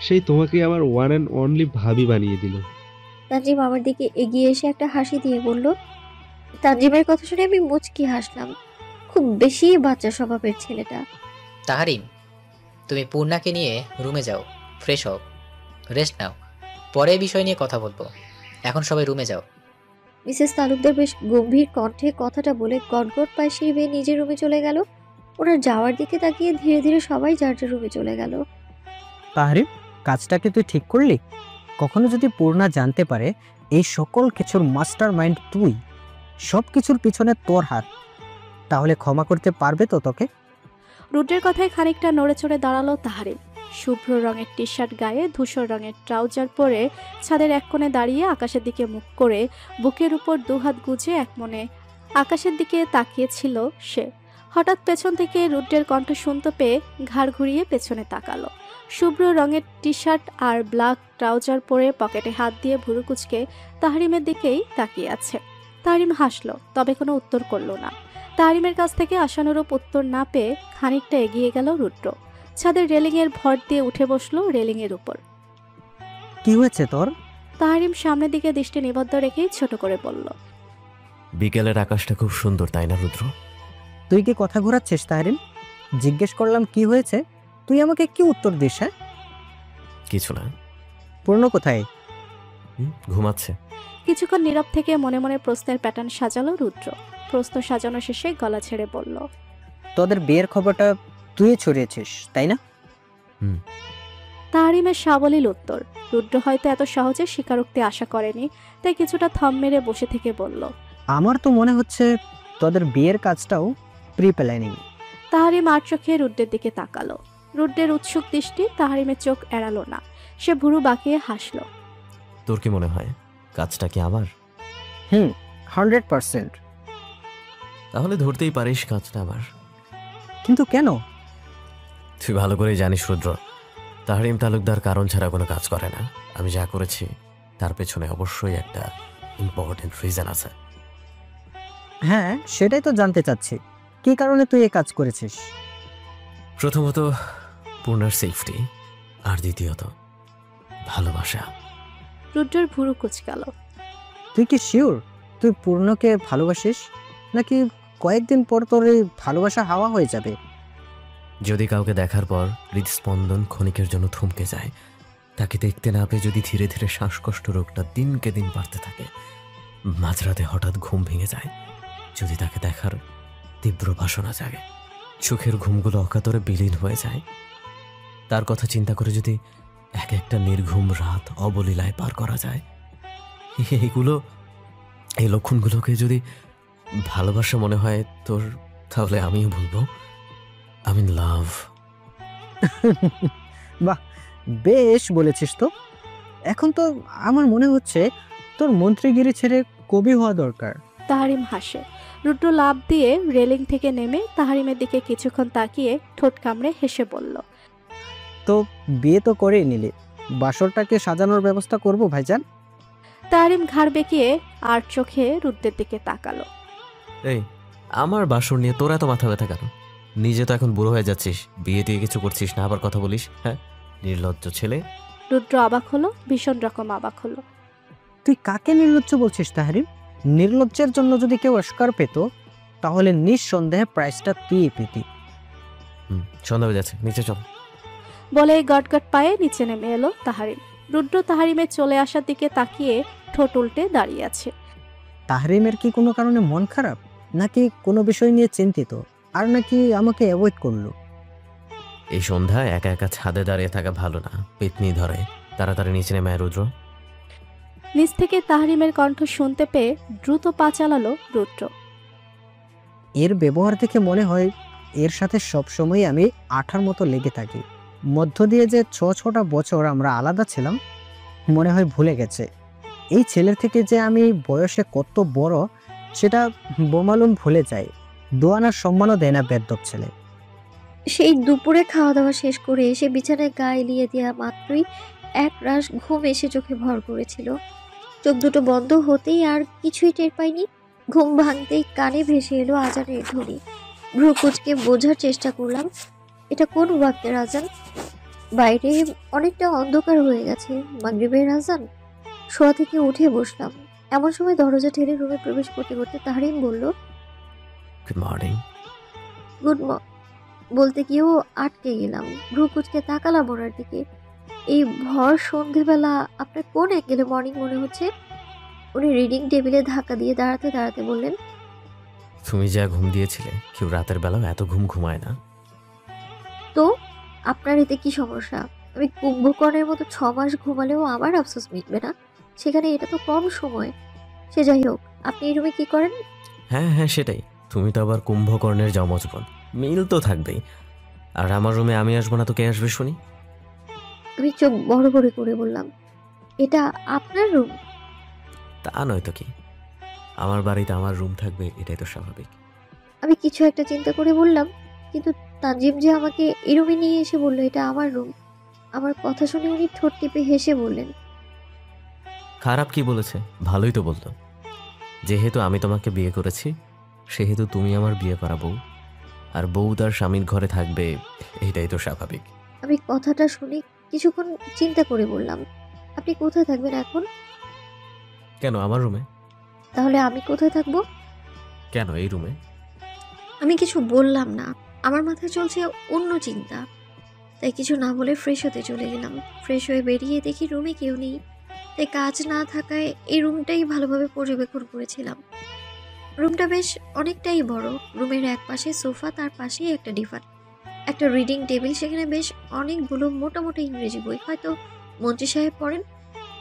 সেই তোমাকে আমার ওয়ান অ্যান্ড অনলি ভাবি বানিয়ে দিল। তানজিম আমার দিকে এগিয়ে এসে একটা হাসি দিয়ে বলল। তানজিমের কথা শুনে আমি মুচকি হাসলাম। খুব বেশি বাচ্চা স্বভাবের ছেলেটা। তাহারিম, তুমি পূর্ণাকে নিয়ে রুমে যাও, ফ্রেশ হও, রেস্ট নাও, পরে এই বিষয় নিয়ে কথা বলবো। এখন সবাই রুমে যাও। মিসেস তালুকদার বেশ গম্ভীর কণ্ঠে কথাটা বলে গটগট পায়ে সিঁড়ি বেয়ে নিজের রুমে চলে গেল। ওনার যাওয়ার দিকে তাকিয়ে ধীরে ধীরে সবাই যার যার রুমে চলে গেল। তাহরিম, কাজটাকে তুই ঠিক করলি? কখনো যদি পূর্ণা জানতে পারে এই সকল কিছুর মাস্টার মাইন্ড তুই, সব কিছুর পিছনে তোর হাত, তাহলে ক্ষমা করতে পারবে তো তোকে? রুদ্রের কথায় খানিকটা নড়ে চড়ে দাঁড়ালো তাহারিম। শুভ্র রঙের টি শার্ট গায়ে, ধূসর রঙের ট্রাউজার পরে ছাদের এক কোণে দাঁড়িয়ে আকাশের দিকে মুখ করে বুকের উপর দুহাত গুজে এক মনে আকাশের দিকে তাকিয়েছিল সে। হঠাৎ পেছন থেকে রুদ্রের কণ্ঠ শুনতে পেয়ে ঘাড় ঘুরিয়ে পেছনে তাকালো। শুভ্র রঙের টি শার্ট আর ব্ল্যাক ট্রাউজার পরে পকেটে হাত দিয়ে ভুরু কুচকে তাহরিমের দিকেই তাকিয়ে আছে। তাহরিম হাসলো, তবে কোনো উত্তর করল না। তাহরিমের কাছ থেকে আশানুরূপ উত্তর না পেয়ে খানিকটা এগিয়ে গেল রুদ্র। ছাদের রেলিংয়ের ভর দিয়ে উঠে বসলো রেলিংয়ের উপর। কি হয়েছে তোর? তাহরিম সামনের দিকে দৃষ্টি নিবদ্ধ রেখেই ছোট করে বলল, বিকেলের আকাশটা খুব সুন্দর, তাই না রুদ্র? তুই কি কথা ঘোরাচ্ছিস তাহরিম? জিজ্ঞেস করলাম কি হয়েছে, তুই আমাকে কি উত্তর দিস? হ্যাঁ, কিছু না। পূর্ণ কোথায়? ঘুমাচ্ছে। কিছুক্ষণ নীরব থেকে মনে মনে প্রশ্নের প্যাটার্ন সাজালো রুদ্র। প্রশ্ন সাজানো শেষে গলা ছেড়ে বলল, তোদের বিয়ের খবরটা তুই ছড়িয়েছিস তাই না? তাহরিমের সাবলীল উত্তর। রুদ্র হয়তো এত সহজে স্বীকারোক্তি আশা করেনি, তাই কিছুটা থম মেরে বসে থেকে বলল, আমার তো মনে হচ্ছে তোদের বিয়ের কাজটাও প্রি প্ল্যানিং। তাহরিম আর চোখে রুদ্রের দিকে তাকালো। রুদ্রের উৎসুক দৃষ্টি তাহরিমের চোখ এড়ালো না। সে ভুরু বাঁকিয়ে হাসল। তোর কি মনে হয় কাজটা কি আমার? 100%। তাহলে ধরতেই পারিস কাজটা আমার। কিন্তু কেন? তুই ভালো করে জানিস রুদ্র, তাহরিম তালুকদার কারণ ছাড়া কোনো কাজ করে না। আমি যা করেছি তার পেছনে অবশ্যই একটা ইম্পর্টেন্ট রিজন আছে। হ্যাঁ, সেটাই তো জানতে চাচ্ছি, কি কারণে তুই এই কাজ করেছিস? প্রথমত পূর্ণার সেফটি, আর দ্বিতীয়ত ভালোবাসা। রুদ্রের ভুরু কুচকাল। তুই কি শিওর তুই পূর্ণকে ভালোবাসিস, নাকি কয়েকদিন পর তোর এই ভালোবাসা হাওয়া হয়ে যাবে? যদি কাউকে দেখার পর হৃদস্পন্দন ক্ষণিকের জন্য থমকে যায়, তাকে দেখতে না পেয়ে যদি ধীরে ধীরে শ্বাসকষ্ট রোগটা দিনকে দিন বাড়তে থাকে, মাঝরাতে হঠাৎ ঘুম ভেঙে যায়, যদি তাকে দেখার তীব্র বাসনা জাগে, চোখের ঘুমগুলো অকাতরে বিলীন হয়ে যায়, তার কথা চিন্তা করে যদি এক একটা নির্ঘুম রাত অবলীলায় পার করা যায়, এই লক্ষণগুলোকে যদি ভালোবাসা মনে হয় তোর, তাহলে আমিও বলবো আই ইন লাভ। বাহ, বেশ বলেছিস তো। এখন তো আমার মনে হচ্ছে তোর মন্ত্রীগিরি ছেড়ে কবি হওয়া দরকার। তাহরিম হাসে। রুদ্র লাফ দিয়ে রেলিং থেকে নেমে তাহরিমের দিকে কিছুক্ষণ তাকিয়ে ঠোঁট কামড়ে হেসে বলল, তো বিয়ে তো করেই নিলি, বাসরটাকে সাজানোর ব্যবস্থা করব ভাইজান। তাহরিম ঘাড় বেঁকিয়ে আর চোখে রুদ্রের দিকে তাকালো। এই, আমার বাসর নিয়ে তোরা তো মাথা ব্যথা কেন? নিজে তো এখন বুড়ো হয়ে যাচ্ছিস, বিয়ে দিয়ে কিছু করছিস না, আবার কথা বলিস। হ্যাঁ, নির্লজ্জ ছেলে। রুদ্র অবাক হলো, ভীষণ রকম অবাক হলো। তুই কাকে নির্লজ্জ বলছিস তাহরিম? নির্লজ্জের জন্য যদি কেউ অস্কার পেত, তাহলে নিঃসন্দেহে প্রাইজটা তুই পেতি। সন্ধ্যা হয়ে যাচ্ছে, নিচে চল। বলে গটগট পায়ে নিচে নেমে এলো তাহরিম। রুদ্র তাহরিমের চলে আসার দিকে তাকিয়ে ঠোঁট উল্টে দাঁড়িয়ে আছে। তাহরিমের কি কোনো কারণে মন খারাপ, নাকি কোনো বিষয় নিয়ে চিন্তিত, আর নাকি আমাকে অ্যাভয়েড করলো? এই সন্ধ্যায় একা একা ছাদে দাঁড়িয়ে থাকা ভালো না, পেতনি ধরে। তাড়াতাড়ি নিচে নেমে আয় রুদ্র। নিচ থেকে তাহরিমের কণ্ঠ শুনতে পেয়ে দ্রুত পা চালালো রুদ্র। এর ব্যবহার দেখে মনে হয় এর সাথে সবসময় আমি আঠার মতো লেগে থাকি। মধ্য দিয়ে যে 6টা বছর আমরা আলাদা ছিলাম, মনে হয় ভুলে গেছে। এই ছেলের থেকে যে আমি বয়সে কত বড় সেটা বোমালুম ভুলে যায়। দোয়ানার সম্মানও দেয় না বেদ্যপ ছেলে। সেই দুপুরে খাওয়া দাওয়া শেষ করে এসে বিছানায় গা এলিয়ে দেওয়া মাত্রই এক রাশ ঘুম এসে চোখে ভর করেছিল। চোখ দুটো বন্ধ হতেই আর কিছুই টের পাইনি। ঘুম ভাঙতেই কানে ভেসে এলো আজানের ধ্বনি। ভ্রু কুচকে বোঝার চেষ্টা করলাম এটা কোন ওয়াক্তের আজান। বাইরে অনেকটা অন্ধকার হয়ে গেছে, মাগরিবের আজান। শোয়া থেকে উঠে বসলাম, এমন সময় দরজা ঠেলে রুমে প্রবেশ করতে করতে তাহরিম বলল, গুড মর্নিং। গুড বলতে গিয়েও আটকে গেলাম। ভ্রু কুচকে তাকালাম ওনার দিকে। এই ভর সন্ধেবেলা আপনার কোন অ্যাঙ্গেলে মর্নিং মনে হচ্ছে? উনি রিডিং টেবিলে ধাক্কা দিয়ে দাঁড়াতে দাঁড়াতে বললেন, তুমি যা ঘুম দিয়েছিলে, কেউ রাতের বেলাও এত ঘুম ঘুমায় না। তো আপনার এতে কি সমস্যা? আমি কুম্ভকর্ণের মতো 6 মাস ঘুমালেও আমার আফসোস মিটবে না, সেখানে এটা তো কম সময়। সে যাই হোক, আপনি এই রুমে কি করেন? হ্যাঁ হ্যাঁ, সেটাই। তুমি তো আবার কুম্ভকর্ণের যমজ বোন, মিল তো থাকবেই। আর আমার রুমে আমি আসবো না তো কে আসবে শুনি? আমি চোখ বড় বড় করে বললাম, এটা আপনার রুম? তা নয় তো কি, আমার বাড়িতে আমার রুম থাকবে, এটাই তো স্বাভাবিক। আমি কিছু একটা চিন্তা করে বললাম, কিন্তু তানজিম যে আমাকে এই রুমে নিয়ে এসে বললো এটা আমার রুম। আমার কথা শুনে উনি ঠোঁট টিপে হেসে বললেন, খারাপ কি বলেছে? ভালোই তো বলতো। যেহেতু আমি তোমাকে বিয়ে করেছি, সেহেতু তুমি আমার বিয়ে করা বউ, আর বউ তার স্বামীর ঘরে থাকবে, এটাই তো স্বাভাবিক। আমি কথাটা শুনে কিছুক্ষণ চিন্তা করে বললাম, আপনি কোথায় থাকবেন এখন? কেন আমার রুমে? তাহলে আমি কোথায় থাকবো? কেন এই রুমে? আমি কিছু বললাম না, আমার মাথায় চলছে অন্য চিন্তা। তাই কিছু না বলে ফ্রেশ হতে চলে গেলাম। ফ্রেশ হয়ে বেরিয়ে দেখি রুমে কেউ নেই। তাই কাজ না থাকায় এই রুমটাই ভালোভাবে পর্যবেক্ষণ করেছিলাম। রুমটা বেশ অনেকটাই বড়। রুমের এক পাশে সোফা, তার পাশেই একটা ডিভান। একটা রিডিং টেবিল, সেখানে বেশ অনেকগুলো মোটা মোটা ইংরেজি বই, হয়তো মন্ত্রী সাহেব পড়েন।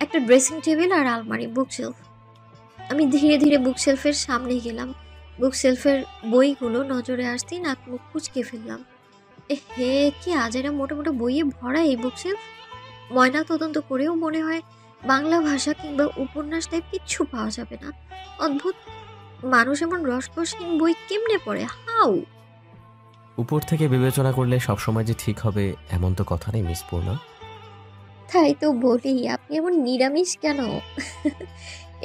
একটা ড্রেসিং টেবিল আর আলমারি, বুকশেলফ। আমি ধীরে ধীরে বুকশেলফের সামনে গেলাম। বুকশেলফের বইগুলো নজরে আসতেই নাক মুখ কুচকে ফেললাম। হে, কি আজেরা মোটা মোটা বইয়ে ভরা এই বুকশেলফ। ময়না তদন্ত করেও মনে হয় বাংলা ভাষা কিংবা উপন্যাস টাইপ কিচ্ছু পাওয়া যাবে না। অদ্ভুত, মানুষ এমন রসকসহীন বই কেমনে পড়ে? হাউ? উপর থেকে বিবেচনা করলে সবসময় যে ঠিক হবে এমন তো কথা নেই মিস পূর্ণা। তাই তো বলি, আপনি এমন নিরামিষ কেন?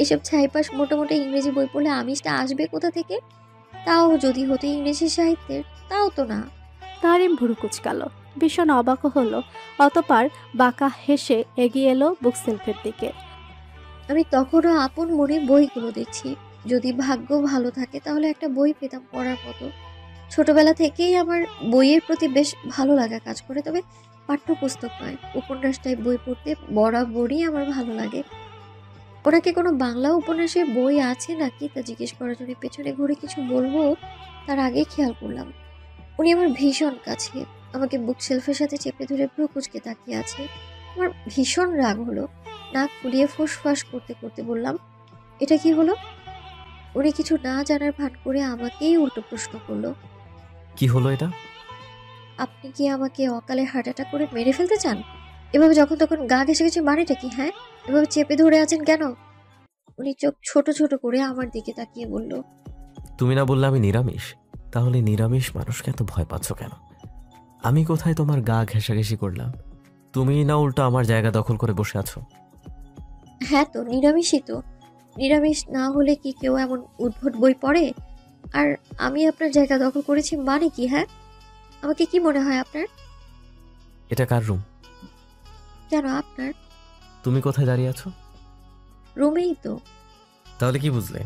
এসব ছাইপাশ মোটা মোটা ইংরেজি বই পড়লে আমিষটা আসবে কোথা থেকে? তাও যদি হতো ইংরেজি সাহিত্যের, তাও তো না। তারিম ভুরু কুচকালো, ভীষণ অবাক হলো। অতঃপর বাঁকা হেসে এগিয়ে এলো বুকশেলফের দিকে। আমি তখনও আপন মনে বইগুলো দেখছি। যদি ভাগ্য ভালো থাকে তাহলে একটা বই পেতাম পড়ার মতো। ছোটবেলা থেকেই আমার বইয়ের প্রতি বেশ ভালো লাগা কাজ করে, তবে পাঠ্যপুস্তক নয়, উপন্যাস টাইপ বই পড়তে বরাবরই আমার ভালো লাগে। ওনাকে কোনো বাংলা উপন্যাসের বই আছে নাকি তা জিজ্ঞেস করার জন্য পেছনে ঘুরে কিছু বলবো তার আগে খেয়াল করলাম উনি আমার ভীষণ কাছে, আমাকে বুকশেলফের সাথে চেপে ধরে ভ্রু কুঁচকে তাকিয়ে আছে। আমার ভীষণ রাগ হলো। নাক ফুলিয়ে ফুসফাস করতে করতে বললাম, এটা কি হলো? উনি কিছু না জানার ভান করে আমাকেই উল্টো প্রশ্ন করলো, কি হলো এটা? আপনি কি আমাকে অকালে হার্ট অ্যাটাক করে মেরে ফেলতে চান? এভাবে যখন তখন গা ঘেসে গেছে মানেটা কি? হ্যাঁ, এভাবে চেপে ধরে আছেন কেন? উনি চোখ ছোট ছোট করে আমার দিকে তাকিয়ে বলল, তুমি না বললে আমি নিরামিষ, তাহলে নিরামিষ মানুষকে এত ভয় পাচ্ছ কেন? আমি কোথায় তোমার গা ঘেঁষাঘেঁষি করলাম? তুমি না উল্টো আমার জায়গা দখল করে বসে আছো। হ্যাঁ তো নিরামিষই তো। নিরামিষ না হলে কি কেউ এমন উদ্ভট বই পড়ে? আর আমি আপনার জায়গা দখল করেছি মানে কি? হ্যাঁ, আমাকে কি মনে হয় আপনার? এটা কার রুম? কেন আপনার? তুমি কোথায় দাঁড়িয়ে আছো? রুমেই তো। তাহলে কি বুঝলে?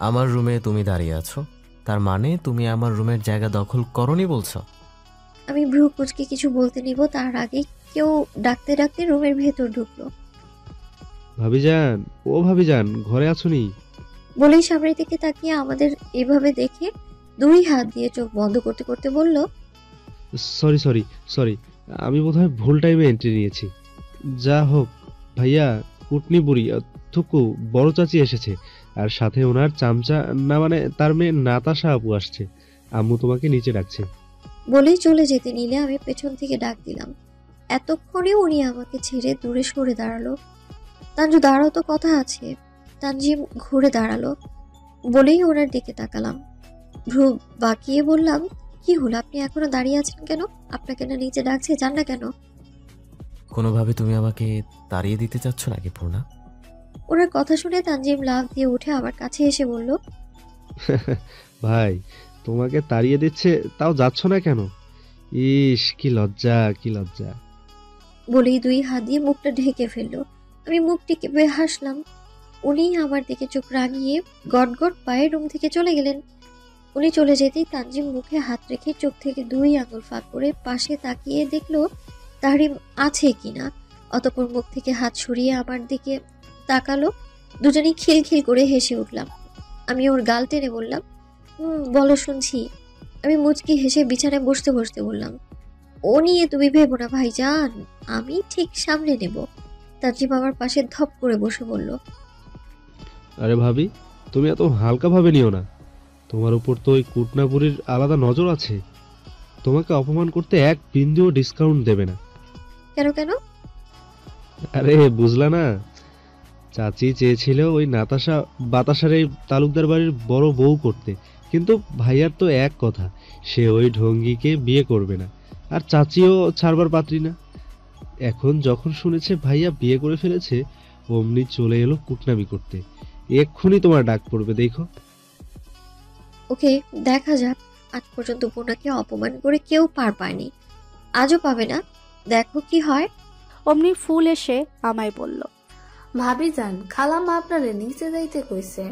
আমার রুমে তুমি দাঁড়িয়ে আছো, তার মানে তুমি আমার রুমের জায়গা দখল করনি বলছো? আমি ভ্রু কুচকে কিছু বলতে নিব তার আগেই কেউ ডাকতে ডাকতে রুমের ভেতর ঢুকলো। ভাবিজান, ও ভাবিজান, ঘরে আছোনি? বলেই সামনের দিকে তাকিয়ে আমাদের এভাবে দেখে দুই হাত দিয়ে চোখ বন্ধ করতে করতে বলল, সরি সরি সরি, আমি বোধহয় ভুল টাইমে এন্ট্রি নিয়েছি। যা হোক ভাইয়া, কুটনি বুড়ি থুকু বড় চাচি এসেছে, আর সাথে ওনার চামচা, না মানে তার মেয়ে নাতাশা আপু আসছে। আম্মু তোমাকে নিচে ডাকছে। বলেই চলে যেতে নিলে আমি পেছন থেকে ডাক দিলাম। এতক্ষণে উনি আমাকে ছেড়ে দূরে সরে দাঁড়ালো। তানজু দাঁড়াও তো, কথা আছে। তানজিম ঘুরে দাঁড়ালো। বলেই ওনার দিকে তাকালাম। ভ্রু বাঁকিয়ে বললাম, কি হলো, আপনি এখনো দাঁড়িয়ে আছেন কেন? আপনাকে না নিচে ডাকছে, যান না কেন? কোনোভাবে তুমি আমাকে তাড়িয়ে দিতে চাচ্ছ নাকি পূর্ণা? ওনার কথা শুনে তানজিম লাফ দিয়ে উঠে আমার কাছে এসে বলল, ভাই, তোমাকে তাড়িয়ে দিচ্ছে তাও যাচ্ছ না কেন? ইস, কি লজ্জা, কি লজ্জা। বলেই দুই হাত দিয়ে মুখটা ঢেকে ফেললো। আমি মুখ টিকে হাসলাম। উনি আমার দিকে চোখ রাঙিয়ে গটগট পায়ে রুম থেকে চলে গেলেন। উনি চলে যেতেই তানজিম মুখে হাত রেখে চোখ থেকে দুই আঙুল ফাঁক করে পাশে তাকিয়ে দেখলো তাহরিম আছে কিনা। অতঃপর মুখ থেকে হাত সরিয়ে আমার দিকে তাকালো। দুজনেই খিলখিল করে হেসে উঠলাম। আমি ওর গাল টেনে বললাম, বলো শুনছি। আমি মুচকি হেসে বিছানায় বসতে বসতে বললাম, ও নিয়ে তুমি ভেবো না ভাইজান, আমি ঠিক সামলে নেব। তানজিম আমার পাশে ধপ করে বসে বলল, আরে ভাবি, তুমি এত হালকা ভাবে নিও না। তোমার উপর তো ওই কুটনাপুরীর আলাদা নজর আছে। তোমাকে অপমান করতে এক বিন্দুও ডিসকাউন্ট দেবে না। কেন কেন? আরে বুঝলা না, চাচি চেয়েছিল ওই নাতাশা বাতাসার এই তালুকদার বাড়ির বড় বউ করতে, কিন্তু ভাইয়ার তো এক কথা, সে ওই ঢঙ্গিকে বিয়ে করবে না, আর চাচিও ছাড়বার পাত্রী না। এখন যখন শুনেছে ভাইয়া বিয়ে করে ফেলেছে, অমনি চলে এলো কুটনামি করতে। এক্ষুনি তোমার ডাক পড়বে, দেখো। ওকে, দেখা যাক। আজ পর্যন্ত বোনাকে অপমান করে কেউ পার পায়নি, আজও পাবে না। দেখো কি হয়। অমনি ফুল এসে আমায় বলল, ভাবি যান, খালাম্মা আপনারে নিচে যাইতে কইছে।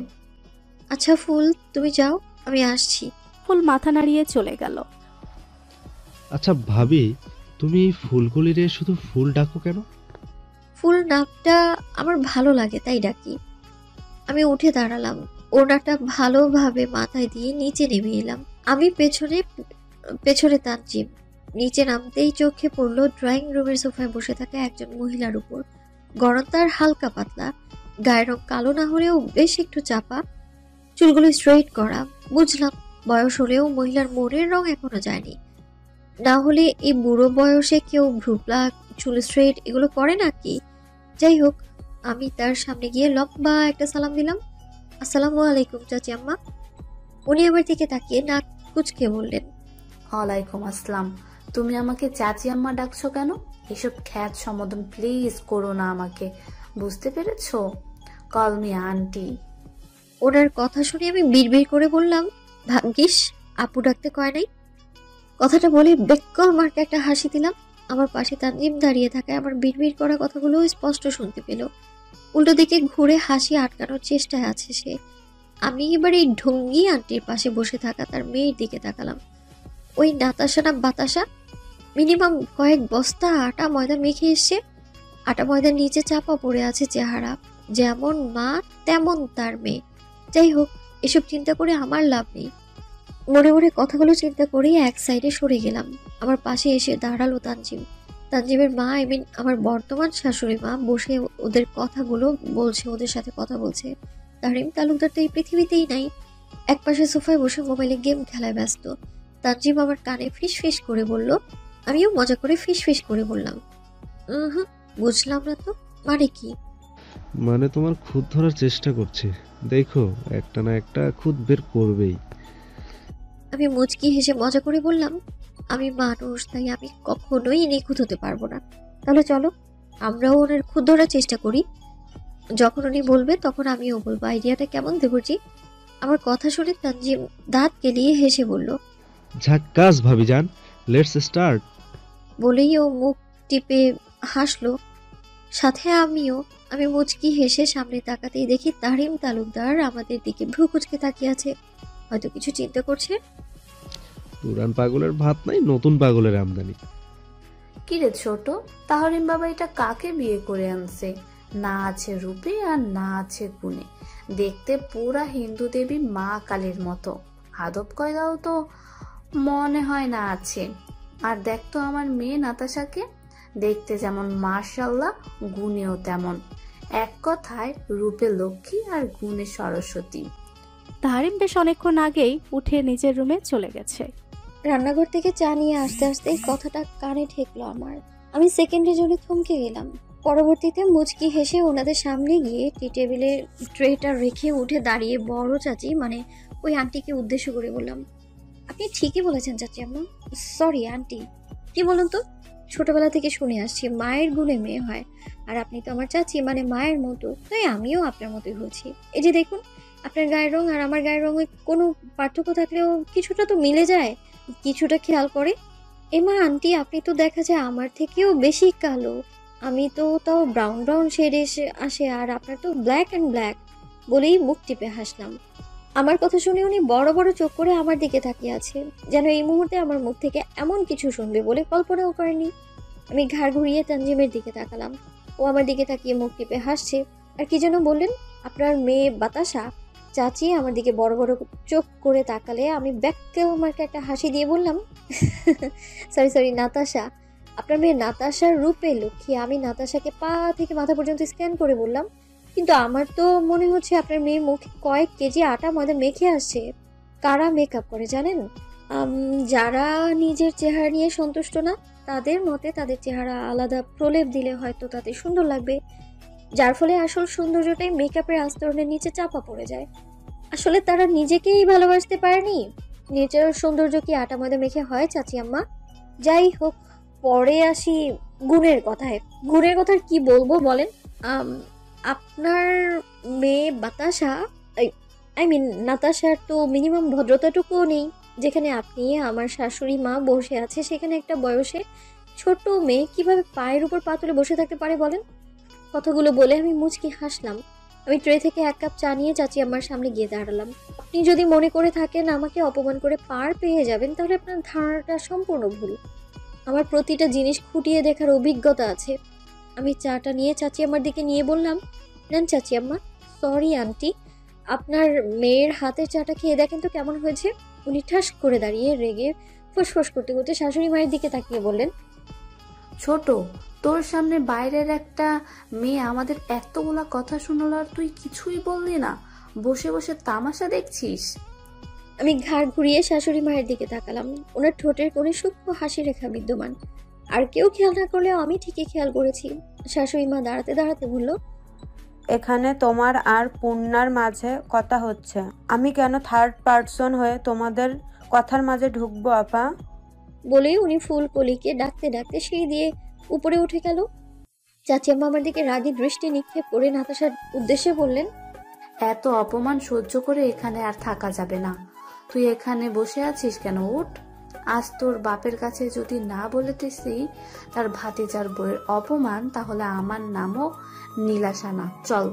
আচ্ছা ফুল, তুমি যাও, আমি আসছি। ফুল মাথা নাড়িয়ে চলে গেল। আচ্ছা ভাবি, তুমি ফুলগুলিরে শুধু ফুল ডাকো কেন? ফুল নামটা আমার ভালো লাগে তাই ডাকি। আমি উঠে দাঁড়ালাম, ওনাটা ভালোভাবে মাথায় দিয়ে নিচে নেমে এলাম। আমি পেছনে পেছনে তানজিম। নিচে নামতেই চোখে পড়লো ড্রয়িং রুমের সোফায় বসে থাকা একজন মহিলার উপর। গড়ন তার হালকা পাতলা, গায়ের রং কালো না হলেও বেশ একটু চাপা, চুলগুলো স্ট্রেইট করা। বুঝলাম বয়স হলেও মহিলার মনের রং এখনো যায়নি। না হলে এই বুড়ো বয়সে কেউ ভ্রু প্লাক, চুল স্ট্রেইট এগুলো করে নাকি? যাই হোক, আমি তার সামনে গিয়ে লম্বা একটা সালাম দিলাম। আসসালামু আলাইকুম চাচি আম্মা। উনি আমার দিকে তাকিয়ে নাক কুচকে বললেন, ওয়ালাইকুম আসসালাম। তুমি আমাকে চাচি আম্মা ডাকছো কেন? এসব খ্যাত সম্বোধন প্লিজ করো না আমাকে, বুঝতে পেরেছো? Call me aunty. ওনার কথা শুনে আমি বিড়বিড় করে বললাম, ভাগ্যিস আপু ডাকতে কয় নাই। কথাটা বলে বেকল মার্কে একটা হাসি দিলাম। আমার পাশে তানজিম দাঁড়িয়ে থাকায় আমার বিড়বিড় করা কথাগুলো স্পষ্ট শুনতে পেল। উল্টো দিকে ঘুরে হাসি আটকানোর চেষ্টায় আছে সে। আমি এবার এই ঢঙ্গি আন্টির পাশে বসে থাকা তার মেয়ের দিকে তাকালাম। ওই নাতাশা না বাতাসা মিনিমাম কয়েক বস্তা আটা ময়দা মেখে এসছে। আটা ময়দার নিচে চাপা পড়ে আছে চেহারা, যেমন মা তেমন তার মেয়ে। যাই হোক, এসব চিন্তা করে আমার লাভ নেই। মনে মনে কথাগুলো চিন্তা করেই এক সাইডে সরে গেলাম। আমার পাশে এসে দাঁড়ালো তানজিম। তানজিমের মা, আই মিন আমার বর্তমান শাশুড়ি মা, বসে ওদের কথাগুলো বলছে, ওদের সাথে কথা বলছে। তারিম তালুকদার তো এই পৃথিবীতেই নাই। এক পাশে সোফায় বসে মোবাইলে গেম খেলায় ব্যস্ত। তানজিম আমার কানে ফিস ফিস করে বলল, আমিও মজা করে ফিস ফিস করে বললাম, বুঝলাম না তো, মানে কি? মানে তোমার খুঁত ধরার চেষ্টা করছে, দেখো একটা না একটা খুঁত বের করবেই। আমি মুচকি হেসে মজা করে বললাম, আমি মানুষ, তাই আমি কখনোই নিখুঁত হতে পারবো না। তাহলে চলো আমরাও ওনার খুঁত ধরার চেষ্টা করি। যখন উনি বলবে তখন আমিও বলবো। আইডিয়াটা কেমন দেবজি? আমার কথা শুনে তানজিম দাঁত কেলিয়ে হেসে বলল, ঝাক্কাস ভাবিজান, লেটস স্টার্ট। বলেই ও মুখ টিপে হাসলো, সাথে আমিও। আমি মুচকি হেসে সামনে তাকাতেই দেখি তারিম তালুকদার আমাদের দিকে ভ্রু কুচকে তাকিয়ে আছে, হয়তো কিছু চিন্তা করছে। পুরান পাগলের ভাত নাই, নতুন পাগলের আমদানি। কিরে ছোট, তাহরিম বাবা এটা কাকে বিয়ে করে আনছে? না আছে রূপে আর না আছে গুণে, দেখতে পুরা হিন্দু দেবী মা কালীর মতো। আদব কয়দাও তো মনে হয় না আছে। আর দেখতো আমার মেয়ে নাতাশাকে, দেখতে যেমন মাশাআল্লাহ, গুণেও তেমন। এক কথায় রূপে লক্ষ্মী আর গুণে সরস্বতী। তারিম বেশ অনেকক্ষণ আগেই উঠে নিজের রুমে চলে গেছে। রান্নাঘর থেকে চা নিয়ে আসতে আসতে কথাটা কানে ঠেকলো আমার। আমি সেকেন্ডের জন্য থমকে গেলাম। পরবর্তীতে মুচকি হেসে ওনাদের সামনে গিয়ে টি টেবিলের ট্রেটা রেখে উঠে দাঁড়িয়ে বড় চাচি, মানে ওই আন্টিকে উদ্দেশ্য করে বললাম, আপনি ঠিকই বলেছেন চাচি আম্মা। Sorry aunty. কি বলুন তো, ছোটবেলা থেকে শুনে আসছি মায়ের গুণে মেয়ে হয়, আর আপনি তো আমার চাচি, মানে মায়ের মতো, তাই আমিও আপনার মতোই হয়েছি। এই যে দেখুন, আপনার গায়ের রং আর আমার গায়ের রঙে কোনো পার্থক্য থাকলেও কিছুটা তো মিলে যায়। কিছুটা খেয়াল করে। এমা আন্টি, আপনি তো দেখা যায় আমার থেকেও বেশি কালো। আমি তো তাও ব্রাউন ব্রাউন শেড আসে, আর আপনার তো ব্ল্যাক অ্যান্ড ব্ল্যাক। বলেই মুখ টিপে হাসলাম। আমার কথা শুনে উনি বড় বড় চোখ করে আমার দিকে তাকিয়ে আছে, যেন এই মুহূর্তে আমার মুখ থেকে এমন কিছু শুনবে বলে কল্পনাও করেনি। আমি ঘাড় ঘুরিয়ে তানজিমের দিকে তাকালাম। ও আমার দিকে তাকিয়ে মুখ টিপে হাসছে। আর কি যেন বললেন, আপনার মেয়ে বাতাসা? চাচি আমার দিকে বড় বড় চোখ করে তাকালে আমি ব্যাককেও আমাকে একটা হাসি দিয়ে বললাম, সরি নাতাশা। আপনার মেয়ে নাতাশার রূপে লক্ষ্মী। আমি নাতাশাকে পা থেকে মাথা পর্যন্ত স্ক্যান করে বললাম, কিন্তু আমার তো মনে হচ্ছে আপনার মেয়ে মুখে কয়েক কেজি আটা ময়দা মেখে আসছে। কারা মেকআপ করে জানেন? যারা নিজের চেহারা নিয়ে সন্তুষ্ট না, তাদের মতে তাদের চেহারা আলাদা প্রলেপ দিলে হয়তো তাতে সুন্দর লাগবে, যার ফলে আসল সৌন্দর্যটাই মেকআপের আস্তরণের নিচে চাপা পড়ে যায়। আসলে তারা নিজেকেই ভালোবাসতে পারেনি। নিজের সৌন্দর্য কি আটা ময়দা মেখে হয় চাচি আম্মা? যাই হোক, পরে আসি গুণের কথায়। গুণের কথা কি বলবো বলেন? আপনার মেয়ে বাতাসা, আই মিন নাতাশার তো মিনিমাম ভদ্রতাটুকুও নেই। যেখানে আপনি আমার শাশুড়ি মা বসে আছে, সেখানে একটা বয়সে ছোট মেয়ে কিভাবে পায়ের উপর পা তুলে বসে থাকতে পারে বলেন? কথাগুলো বলে আমি মুচকি হাসলাম। আমি ট্রে থেকে এক কাপ চা নিয়ে চাচি আমার সামনে গিয়ে দাঁড়ালাম। আপনি যদি মনে করে থাকেন আমাকে অপমান করে পার পেয়ে যাবেন, তাহলে আপনার ধারণাটা সম্পূর্ণ ভুল। আমার প্রতিটা জিনিস খুঁটিয়ে দেখার অভিজ্ঞতা আছে। আমি চাটা নিয়ে চাচি আমার দিকে নিয়ে বললাম, নেন চাচি আম্মা। সরি আন্টি, আপনার মেয়ের হাতের চাটা খেয়ে দেখেন তো কেমন হয়েছে। উনি ঠাস করে দাঁড়িয়ে রেগে ফুসফুস করতে করতে শাশুড়ি মায়ের দিকে তাকিয়ে বললেন, ছোট, তোর সামনে বাইরের একটা মেয়ে আমাদের এতগুলা কথা শুনল আর তুই কিছুই বললি না, বসে বসে তামাশা দেখছিস। আমি ঘাড় ঘুরিয়ে শাশুড়ি মায়ের দিকে তাকালাম। ওনার ঠোঁটের কোণে সূক্ষ্ম হাসি রেখা বিদ্যমান। আর কেউ খেয়াল না করলেও আমি ঠিকই খেয়াল করেছি। শাশুড়ি মা দাঁড়াতে দাঁড়াতে বলল, এখানে তোমার আর পূর্ণার মাঝে কথা হচ্ছে, আমি কেন থার্ড পার্সন হয়ে তোমাদের কথার মাঝে ঢুকবো আপা? বলেই উনি ফুলকলিকে ডাকতে ডাকতে সেই দিয়ে উপরে উঠে গেল। চাচি আম্মা আমার দিকে রাগী দৃষ্টি নিক্ষেপ করে নাতাশার উদ্দেশ্যে বললেন, এত অপমান সহ্য করে এখানে আর থাকা যাবে না। তুই এখানে বসে আছিস কেন? উঠ। আজ তোর বাপের কাছে যদি না বলেতেছি তার ভাতিজার বইয়ের অপমান, তাহলে আমার নামও নীলাশা না। চল।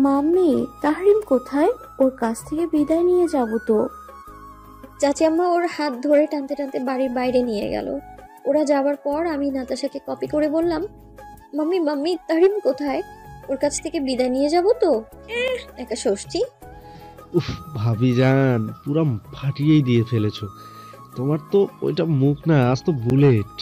মাম্মি, তাহরিম কোথায়? ওর কাছ থেকে বিদায় নিয়ে যাব তো। চাচি আম্মা ওর হাত ধরে টানতে টানতে বাড়ির বাইরে নিয়ে গেল। ওরা যাবার পর আমি নাতাশাকে কপি করে বললাম, মাম্মি মাম্মি, তাহরিম কোথায়? ওর কাছ থেকে বিদায় নিয়ে যাব তো। একা ষষ্ঠী। উফ ভাবি যান, পুরা ফাটিয়েই দিয়ে ফেলেছো। তোমার তো ওইটা মুখ না, আজ তো বুলেট।